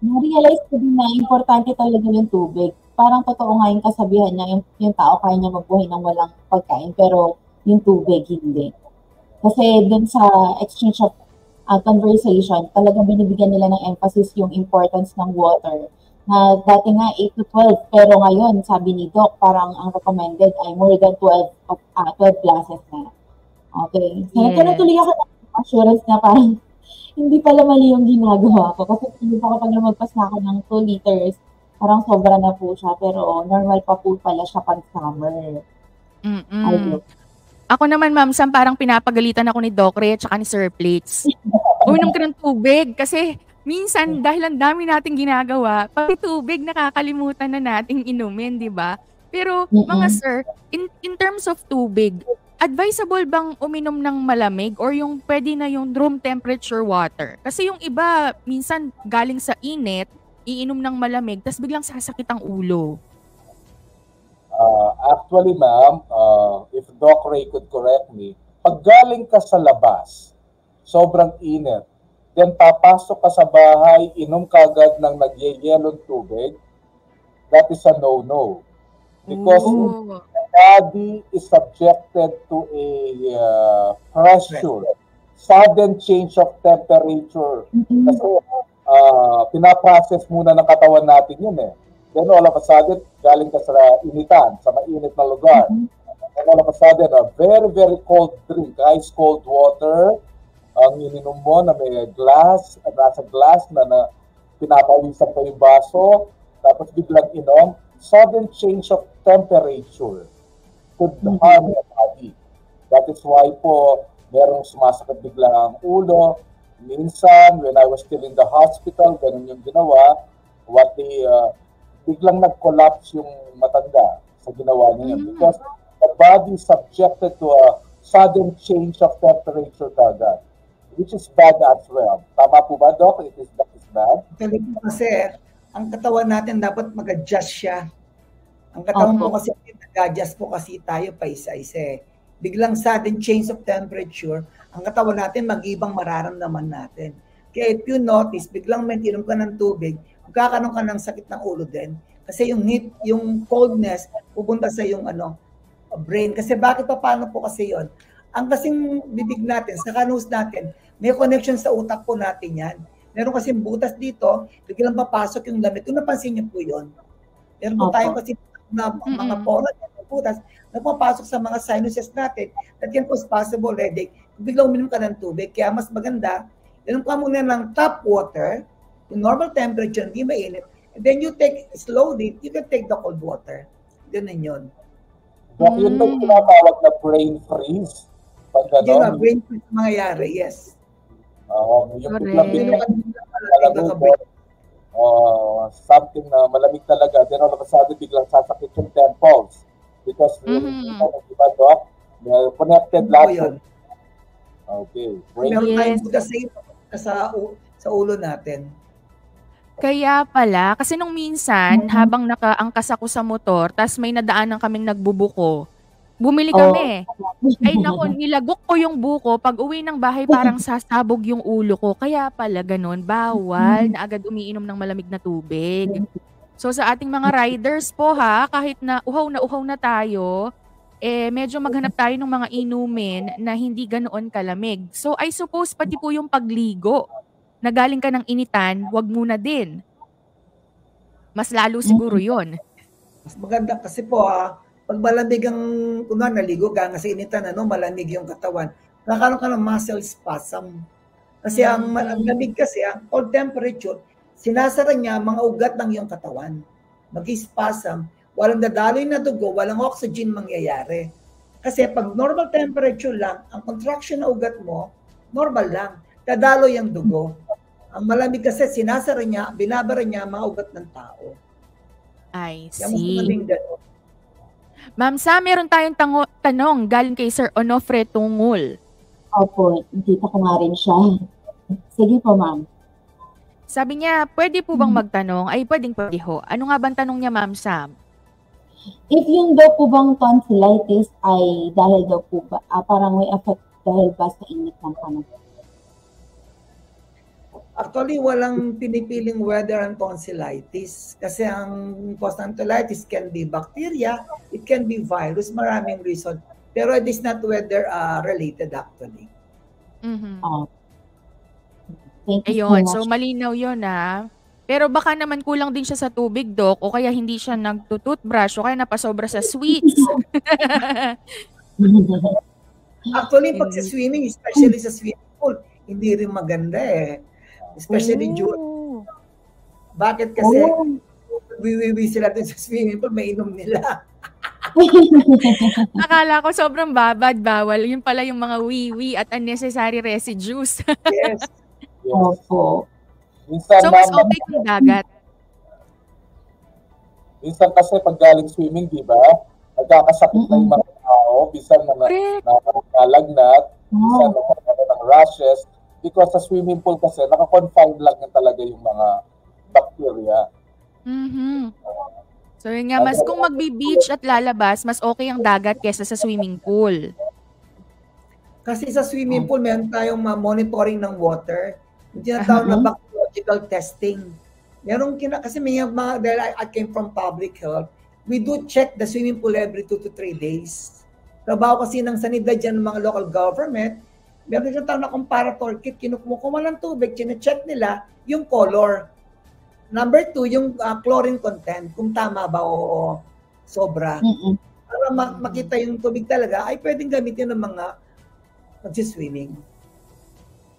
na-realize ko din na importante talaga yung tubig. Parang totoo nga yung kasabihan niya, yung tao kaya niya mabuhay ng walang pagkain, pero yung tubig, hindi. Kasi dun sa exchange of conversation, talagang binibigyan nila ng emphasis yung importance ng water. Na dati nga 8 to 12, pero ngayon, sabi ni Doc, parang ang recommended ay more than 12 glasses na. Okay. So, natuloy ako ng assurance na parang hindi pala mali yung ginagawa ko. Kasi hindi pa kapag lumagpas na ako ng 2 liters, parang sobra na po siya. Pero normal pa po pala siya pag summer. Ako naman, Ma'am Sam, parang pinapagalitan ako ni Doc Ray at saka ni Sir Plates. Uminom ka ng tubig kasi minsan dahil ang dami nating ginagawa, pati tubig nakakalimutan na nating inumin, di ba? Pero mga sir, in terms of tubig, advisable bang uminom ng malamig or yung pwede na yung room temperature water? Kasi yung iba, minsan galing sa init, iinom ng malamig, tas biglang sasakit ang ulo. Actually, ma'am, if Doc Ray could correct me, pag galing ka sa labas, sobrang init, then papasok ka sa bahay, inom ka agad ng nagyayelong tubig, that is a no-no. Because the body is subjected to a pressure, sudden change of temperature. Kasi pinaprocess muna ng katawan natin yun eh. Then all of a sudden, galing ka sa initan, sa mainit na lugar. And all of a sudden, a very, very cold drink, ice cold water, ang ininom mo na may glass, nasa glass na pinapawisan pa yung baso, tapos biglang inom, sudden change of temperature could harm your body. That is why po, merong sumasakit bigla ang ulo. Minsan, when I was still in the hospital, ganun yung ginawa, biglang nag-collapse yung matanda sa ginawa niya. Because the body is subjected to a sudden change of temperature kagad, which is bad as well. Tama po ba, Doc? That is bad? Kasi ang katawan natin dapat mag-adjust siya. Ang katawan po kasi nag-adjust po kasi tayo pa isa-isa. Biglang sudden change of temperature, ang katawan natin mag-ibang mararamdaman natin. Kaya if you notice, biglang may inom ka ng tubig, magkakaroon ka ng sakit ng ulo din. Kasi yung heat, yung coldness, pupunta sa yung brain. Kasi bakit pa paano po kasi yon? Ang kasing bibig natin, sa kanus natin, may connection sa utak po natin yan. Meron kasi butas dito, biglang papasok yung lamig. Kung napansin niyo po yun. Meron po tayo kasi mga poro, butas, na pumapasok sa mga sinuses natin, that can cause possible headache. Biglang uminom ka ng tubig, kaya mas maganda, inom ka muna ng tap water, yung normal temperature, hindi mainit, and then you take slowly, you can take the cold water. Ganun yun. Yun ba yung tinatawag na brain freeze? Pag yun na, brain freeze mangyayari, yes. Yung biglang something na malamig talaga, then all of a sudden biglang sasakit yung temples. Because diba, Doc? Connected lahat. Okay. Meron tayong butas sa ulo natin. Kaya pala, kasi nung minsan, habang nakaangkas ako sa motor, tas may nadaanan kaming nagbubuko, bumili kami. Ay naku, nilagok ko yung buko. Pag uwi ng bahay, parang sasabog yung ulo ko. Kaya pala ganun, bawal na agad umiinom ng malamig na tubig. So sa ating mga riders po kahit na uhaw na tayo, medyo maghanap tayo ng mga inumin na hindi ganoon kalamig. So I suppose pati po yung pagligo, na galing ka ng initan, wag muna din. Mas lalo siguro yon. Mas maganda kasi po pag malamig ang, kunwari naligo ka sa initan, malamig yung katawan, nakakaroon ka ng muscle spasm. Kasi ang lamig kasi, ang cold temperature, sinasara niya mga ugat ng iyong katawan. Mag-spasm, walang dadaloy na dugo, walang oxygen mangyayari. Kasi pag normal temperature lang, ang contraction na ugat mo, normal lang. Dadaloy ang dugo. Ang malamig kasi, sinasara niya, binabara niya mga ugat ng tao. I see. Ma'am Sam, meron tayong tanong galing kay Sir Onofre Tungul. Opo, dito ko nga rin siya. Sige po, ma'am. Sabi niya, pwede po bang magtanong? Ay, pwede ho. Ano nga bang tanong niya, Ma'am Sam? If yung daw po bang tonsillitis ay dahil daw po ba, parang may effect dahil ba sa init ng panahon? Actually, walang pinipiling weather ang tonsillitis. Kasi ang tonsillitis can be bacteria, it can be virus, maraming reason. Pero it is not weather related actually. Mm-hmm. Thank you Ayun, so so malinaw yun ha. Pero baka naman kulang din siya sa tubig, Doc, o kaya hindi siya nagtututbrush, o kaya napasobra sa sweets. Actually, pag sa swimming, especially sa swimming pool, hindi rin maganda eh. Especially June. Bakit? Kasi wiwiwi sila dun sa swimming pool, may inom nila. Akala ko sobrang bawal. Yun pala yung mga wiwi at unnecessary residues. Yes. Opo. Minsan, So, mas okay kung dagat. Minsan kasi pag galing swimming, di ba? Nagkakasakit na yung mga tao. Minsan nalagnat. Minsan ng rashes. Because sa swimming pool kasi, nakakonfined lang yan talaga yung mga bacteria. Mm-hmm. So yun nga, mas kung magbi-beach at lalabas, mas okay ang dagat kesa sa swimming pool. Kasi sa swimming pool, meron tayong monitoring ng water. Yung tinatawag na bacteriological testing. Meron kasi may mga, dahil I came from public health, we do check the swimming pool every 2 to 3 days. Trabaho kasi ng sanidad dyan ng mga local government, meron yung tawag na comparator kit, kinukumuha ng tubig, chine-check nila yung color. Number 2, yung chlorine content, kung tama ba o sobra. Para makita yung tubig talaga, ay pwedeng gamitin ng mga magsiswimming.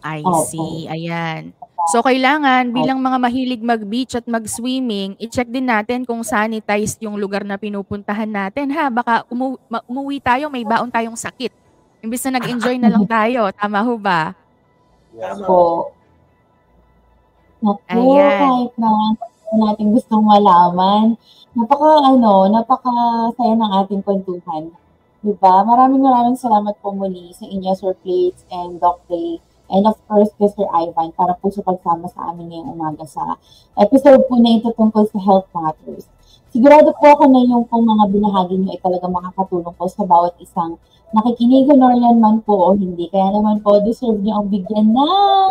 I see. Ayan. So, kailangan bilang mga mahilig mag-beach at mag-swimming, i-check din natin kung sanitized yung lugar na pinupuntahan natin. Ha, baka umuwi tayo, may baon tayong sakit. Imbis na nag-enjoy na lang tayo. Tama ho ba? Yes. Po. Naku, Ayan. kahit na natin gustong malaman, napaka-saya ng ating kwentuhan. Diba? Maraming salamat po muli sa inyo, Sir Plates and Doc Ray. And of course, Sir Ivan, para po sa pagsama sa amin ngayong umaga sa episode po na ito tungkol sa health matters. Sigurado po ako na yung pong mga binahagi nyo ay talagang makakatulong po sa bawat isang nakikinig, Honorian man po o hindi. Kaya naman po, deserve nyo ang bigyan ng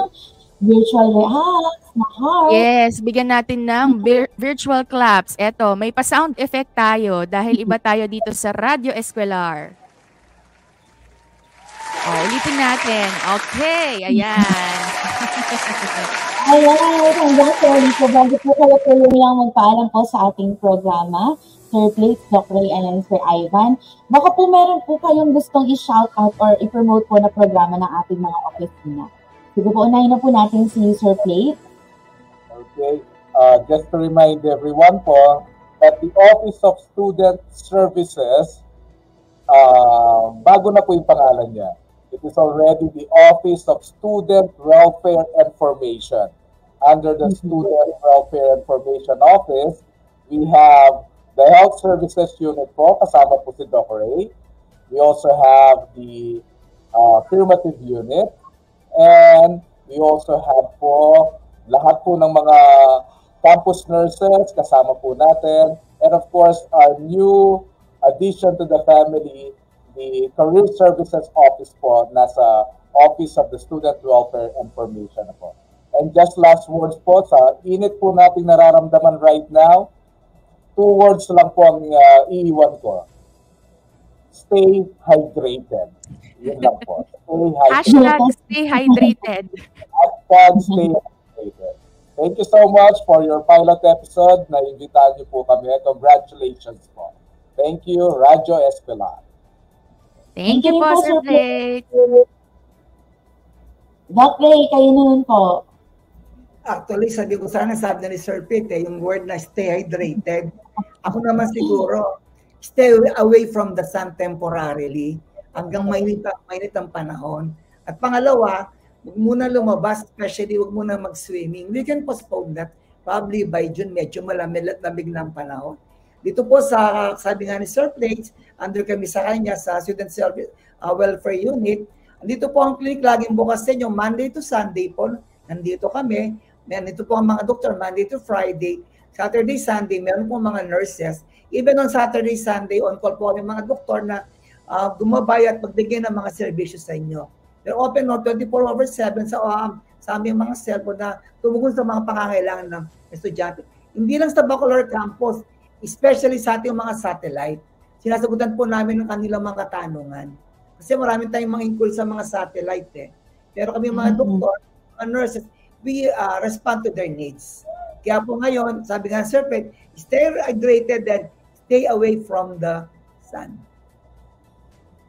virtual hacks na heart. Yes, bigyan natin ng virtual claps. Eto, may pa-sound effect tayo dahil iba tayo dito sa Radio Escolar. Ulitin natin. Okay, ayan. Ayan, hanggang sa ulit po. Bago po kayo tuloy lang magpaalam po sa ating programa, Sir Plates, Doc Ray, and Sir Ivan. Baka po meron po kayong gustong i-shout out or i-promote po na programa ng ating mga opisina. Sige po, unahin na po natin si Sir Plates. Okay. Just to remind everyone po that the Office of Student Services, bago na po yung pangalan niya. It is already the Office of Student Welfare and Formation. Under the Student Welfare and Formation Office, we have the Health Services Unit po, kasama po si Doc Ray. We also have the Affirmative Unit. And we also have po lahat po ng mga campus nurses, kasama po natin. And of course, our new addition to the family, the Career Services Office po, nasa Office of the Student Welfare and Formation po. And just last words po, sa init po nating nararamdaman right now, 2 words lang po ang iiwan ko. Stay hydrated. Yun lang po. Stay hydrated. Stay hydrated. Thank you so much for your pilot episode. Na-invitahan niyo po kami. Congratulations po. Thank you, Radio Escolar. Thank you po, Sir Plates. Doc Ray, kayo naman po. Actually, sabi ni Sir Pete, yung word na stay hydrated. Ako naman siguro, stay away from the sun temporarily hanggang mainit ang panahon. At pangalawa, huwag muna lumabas, especially huwag muna mag-swimming. We can postpone that. Probably by June, medyo malamig na ang panahon. Dito po sa, sabi nga ni Sir Plates, under kami sa kanya sa Student Service Welfare Unit. Andito po ang clinic, laging bukas sa inyo, Monday to Sunday po. Nandito kami. Nandito po ang mga doktor, Monday to Friday. Saturday, Sunday, meron po mga nurses. Even on Saturday, Sunday, on call po yung mga doktor na gumabay at magbigay ng mga serbisyo sa inyo. They're open 24/7 sa aming mga cellphone na tumugon sa mga pangangailangan ng estudyante. Hindi lang sa Bacolor Campus, especially sa ating mga satellite. Sinasagutan po namin ng kanilang mga katanungan. Kasi marami tayong mga inquiry sa mga satellite eh. Pero kami mga doktor, mga nurses, we respond to their needs. Kaya po ngayon, sabi nga Sir Pet, stay hydrated and stay away from the sun.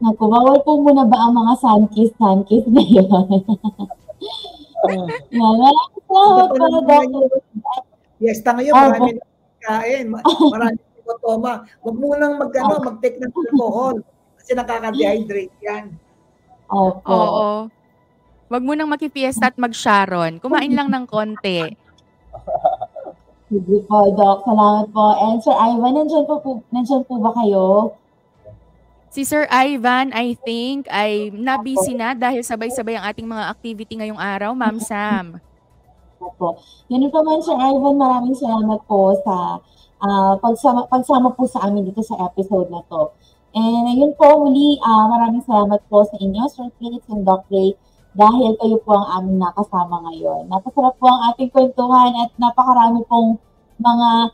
Naku, bawal po muna ba ang mga sun-kiss ngayon? Maraming salamat po, Dr. Yes, ngayon, marami na kain. Marami na toma. Huwag mo nang mag-take ng alcohol kasi nakaka-dehydrate yan. Oo. Huwag mo nang makipiesta at mag-Sharon. Kumain lang ng konti. Sige po, Doc. Salamat po. And Sir Ivan, nandyan po ba kayo? Si Sir Ivan, I think, ay nabisi na dahil sabay-sabay ang ating mga activity ngayong araw, Ma'am Sam. Opo. Ganun pa man, Sir Ivan, maraming salamat po sa pagsama po sa amin dito sa episode na to. And ayun po, muli, maraming salamat po sa inyo, Sir Felix and Doc Ray, dahil kayo po ang aming nakasama ngayon. Napasarap po ang ating kwentuhan at napakarami pong mga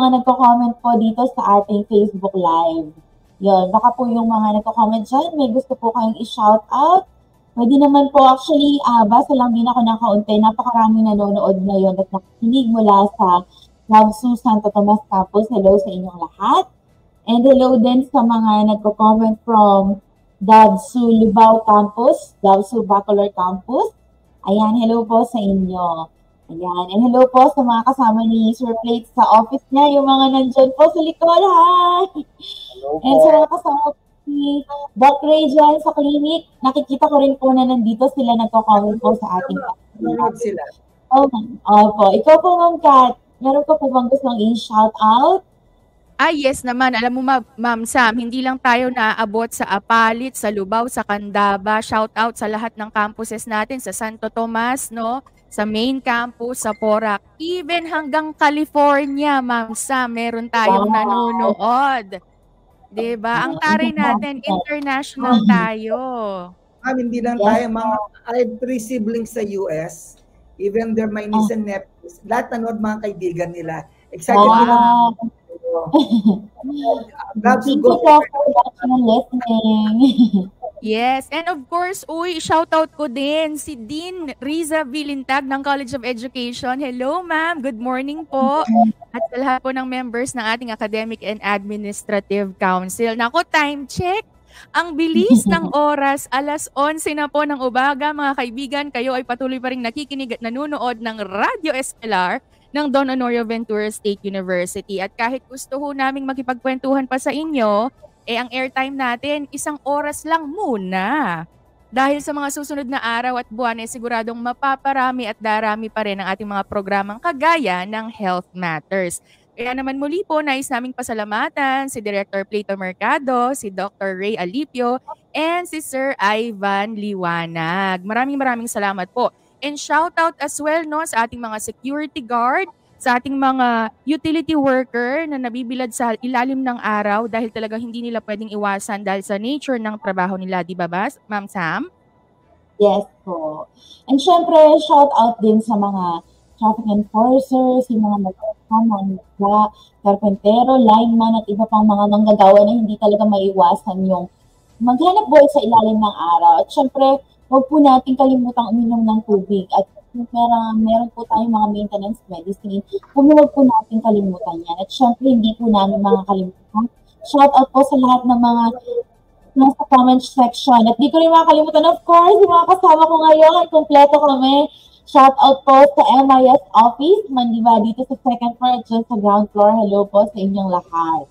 nagko-comment po dito sa ating Facebook Live. Yun, baka po yung mga nagko-comment dyan, may gusto po kayong i-shout out. Pwede naman po, actually, basta lang din ako ng kaunti, napakaraming nanonood ngayon at nakikinig mula sa Davsu Santo Tomas Campus. Hello sa inyong lahat. And hello din sa mga nagko-comment from Davsu Lubao Campus, Davsu Bacolor Campus. Ayan, hello po sa inyo. Ayan, and hello po sa mga kasama ni Sir Plate sa office niya, yung mga nandyan po sa likod, hi! And sa mga kasama po si Doc Ray dyan sa clinic, nakikita ko rin po na nandito sila nagko-comment po sa ating nanonood sila. Opo. Ikaw po, Ma'am Kat, meron ko po bang gustong i-shout out? Yes naman. Alam mo, Ma'am Sam, hindi lang tayo naaabot sa Apalit, sa Lubao, sa Candaba. Shout out sa lahat ng campuses natin, sa Santo Tomas, no? Sa main campus, sa Porac, even hanggang California, Ma'am Sam, meron tayong nanonood. Diba? Ang taray natin, international tayo. Hindi lang tayo, I have 3 siblings sa US, even their my niece and nephews, lahat nanood mga kaibigan nila. Excited nila. Thank you for listening. Yes, and of course, shoutout ko din si Dean Riza Vilintag ng College of Education. Hello, ma'am. Good morning po. At sa lahat po ng members ng ating Academic and Administrative Council. Nako, time check. Ang bilis ng oras, 11:11 na po ng umaga. Mga kaibigan, kayo ay patuloy pa rin nakikinig at nanonood ng Radio Escolar ng Don Honorio Ventura State University. At kahit gusto ho naming makipagkwentuhan pa sa inyo, ang airtime natin, 1 oras lang muna. Dahil sa mga susunod na araw at buwan, siguradong mapaparami at darami pa rin ang ating mga programang kagaya ng Health Matters. Kaya naman muli po, nais naming pasalamatan si Director Plato Mercado, si Dr. Ray Alipio, and si Sir Ivan Liwanag. Maraming salamat po. And shout out as well sa ating mga security guard, sa ating mga utility worker na nabibilad sa ilalim ng araw dahil talagang hindi nila pwedeng iwasan dahil sa nature ng trabaho nila. Di ba, Ma'am Sam? Yes po. And syempre, shout out din sa mga traffic enforcers, yung mga mga karpentero, lineman at iba pang mga manggagawa na hindi talaga maiwasan yung maghanap buhay sa ilalim ng araw. At syempre, huwag po natin kalimutang uminom ng tubig at meron po tayong mga maintenance medicine. Huwag po natin kalimutan yan. At syempre, hindi po namin mga kalimutan. Shout out po sa lahat ng mga nasa comment section. At di ko rin makakalimutan, of course, yung mga kasama ko ngayon. Kompleto kami. Shout out po sa MIS office. Mandiba dito sa second floor at dyan sa ground floor. Hello po sa inyong lahat.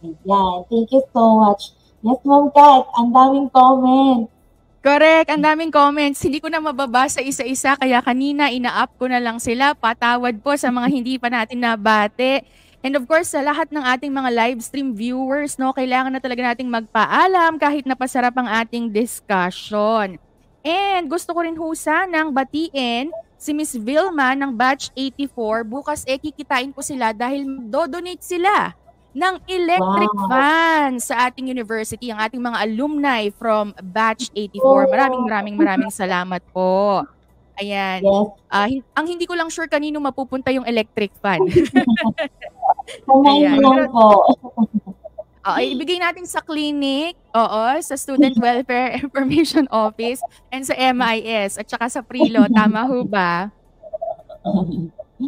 Ayan. Thank you so much. Yes, Ma'am Kat. Ang daming comments. Correct, ang daming comments. Hindi ko na mababasa isa-isa kaya kanina ina-up ko na lang sila. Patawad po sa mga hindi pa natin nabate. And of course, sa lahat ng ating mga live stream viewers, no, kailangan na talaga nating magpaalam kahit napasarap ang ating discussion. And gusto ko rin sanang batiin si Miss Vilma ng Batch 84. Bukas kikitain ko sila dahil do-donate sila ng electric fan sa ating university, ang ating mga alumni from Batch 84. Maraming salamat po. Ayan. Yes. Ang hindi ko lang sure kanino mapupunta yung electric fan. Ayan. Po. Ibigay natin sa clinic, sa Student Welfare Information Office, and sa MIS, at saka sa Prilo. Tama ho ba?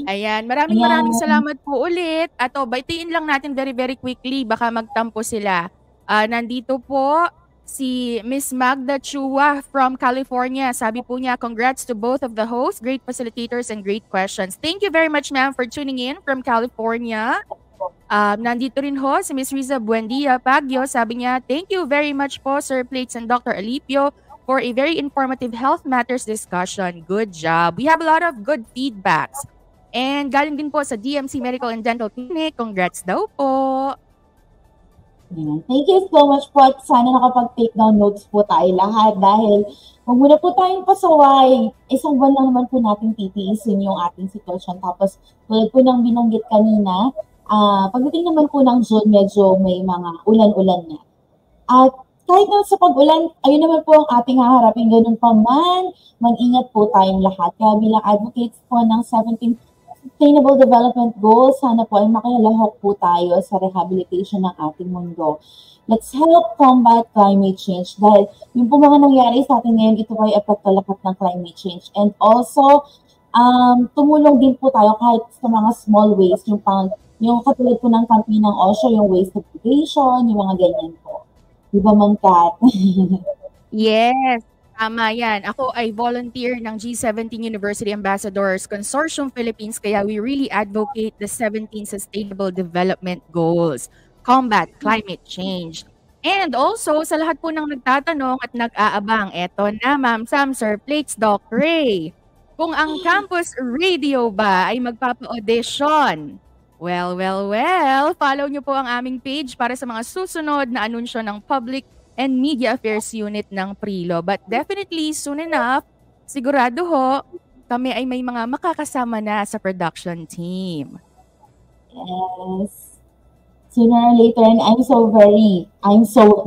Ayan. Maraming salamat po ulit. At baitiin lang natin very quickly. Baka magtampo sila. Nandito po si Miss Magda Chua from California. Sabi po niya, congrats to both of the hosts, great facilitators and great questions. Thank you very much, ma'am, for tuning in from California. Nandito rin ho si Miss Riza Buendia Pagyo. Sabi niya, thank you very much po, Sir Plates and Dr. Alipio, for a very informative health matters discussion. Good job. We have a lot of good feedbacks. And galing din po sa DMC Medical and Dental Clinic. Congrats daw po. Thank you so much po at sana nakapag-take down notes po tayo lahat dahil kung muna po tayong pasaway, isang buwan lang naman po natin titiisin yung ating sitwasyon. Tapos tulad po ng binanggit kanina, pagdating naman po ng June, medyo may mga ulan-ulan na. At kahit na sa pag-ulan, ayun naman po ang ating haharapin. Ganun pa man, mag-ingat po tayong lahat. Kaya bilang advocates po ng 17th Sustainable Development Goals, sana po ay makihalahok po tayo sa rehabilitation ng ating mundo. Let's help combat climate change dahil yung po mga nangyari sa atin ngayon, ito ay epekto-lakat ng climate change. And also, tumulong din po tayo kahit sa mga small ways, yung katulad po ng campaign ng OSHA, yung waste segregation, yung mga ganyan po. Di ba, Ma'am Kat? Yes. Tama yan. Ako ay volunteer ng G17 University Ambassadors Consortium Philippines, kaya we really advocate the 17 Sustainable Development Goals, combat climate change. And also, sa lahat po ng nagtatanong at nag-aabang, eto na, Ma'am Sam, Sir Plates, Doc Ray, kung ang campus radio ba ay magpapa-audition? Well, follow nyo po ang aming page para sa mga susunod na anunsyo ng Public and Media Affairs Unit ng Prilo. But definitely, soon enough, sigurado ho, kami ay may mga makakasama na sa production team. Yes. Sooner or later, and I'm so very excited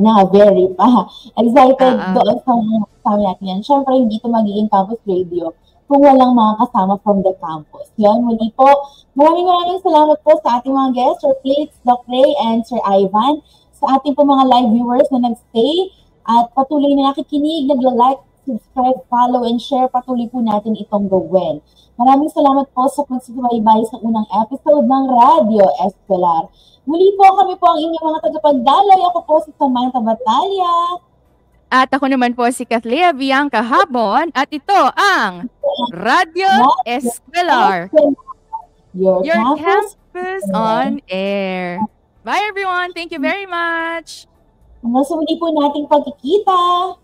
doon sa natin yan. Siyempre, hindi ito magiging campus radio kung walang mga kasama from the campus. Yan, muli po, maraming salamat po sa ating mga guests, Sir Plates, Doc Ray, and Sir Ivan, sa ating po mga live viewers na nagstay at patuloy na nakikinig, nagla-like, subscribe, follow, and share. Patuloy po natin itong gawin. Maraming salamat po sa pagsubaybay sa unang episode ng Radio Escolar. Muli po, kami po ang inyong mga tagapagdalay. Ako po si Samantha Batalia. At ako naman po si Kathleen Bianca Habon. At ito ang Radio Escolar. Your campus on air. Bye everyone. Thank you very much. Hanggang sa muli po nating pagkikita.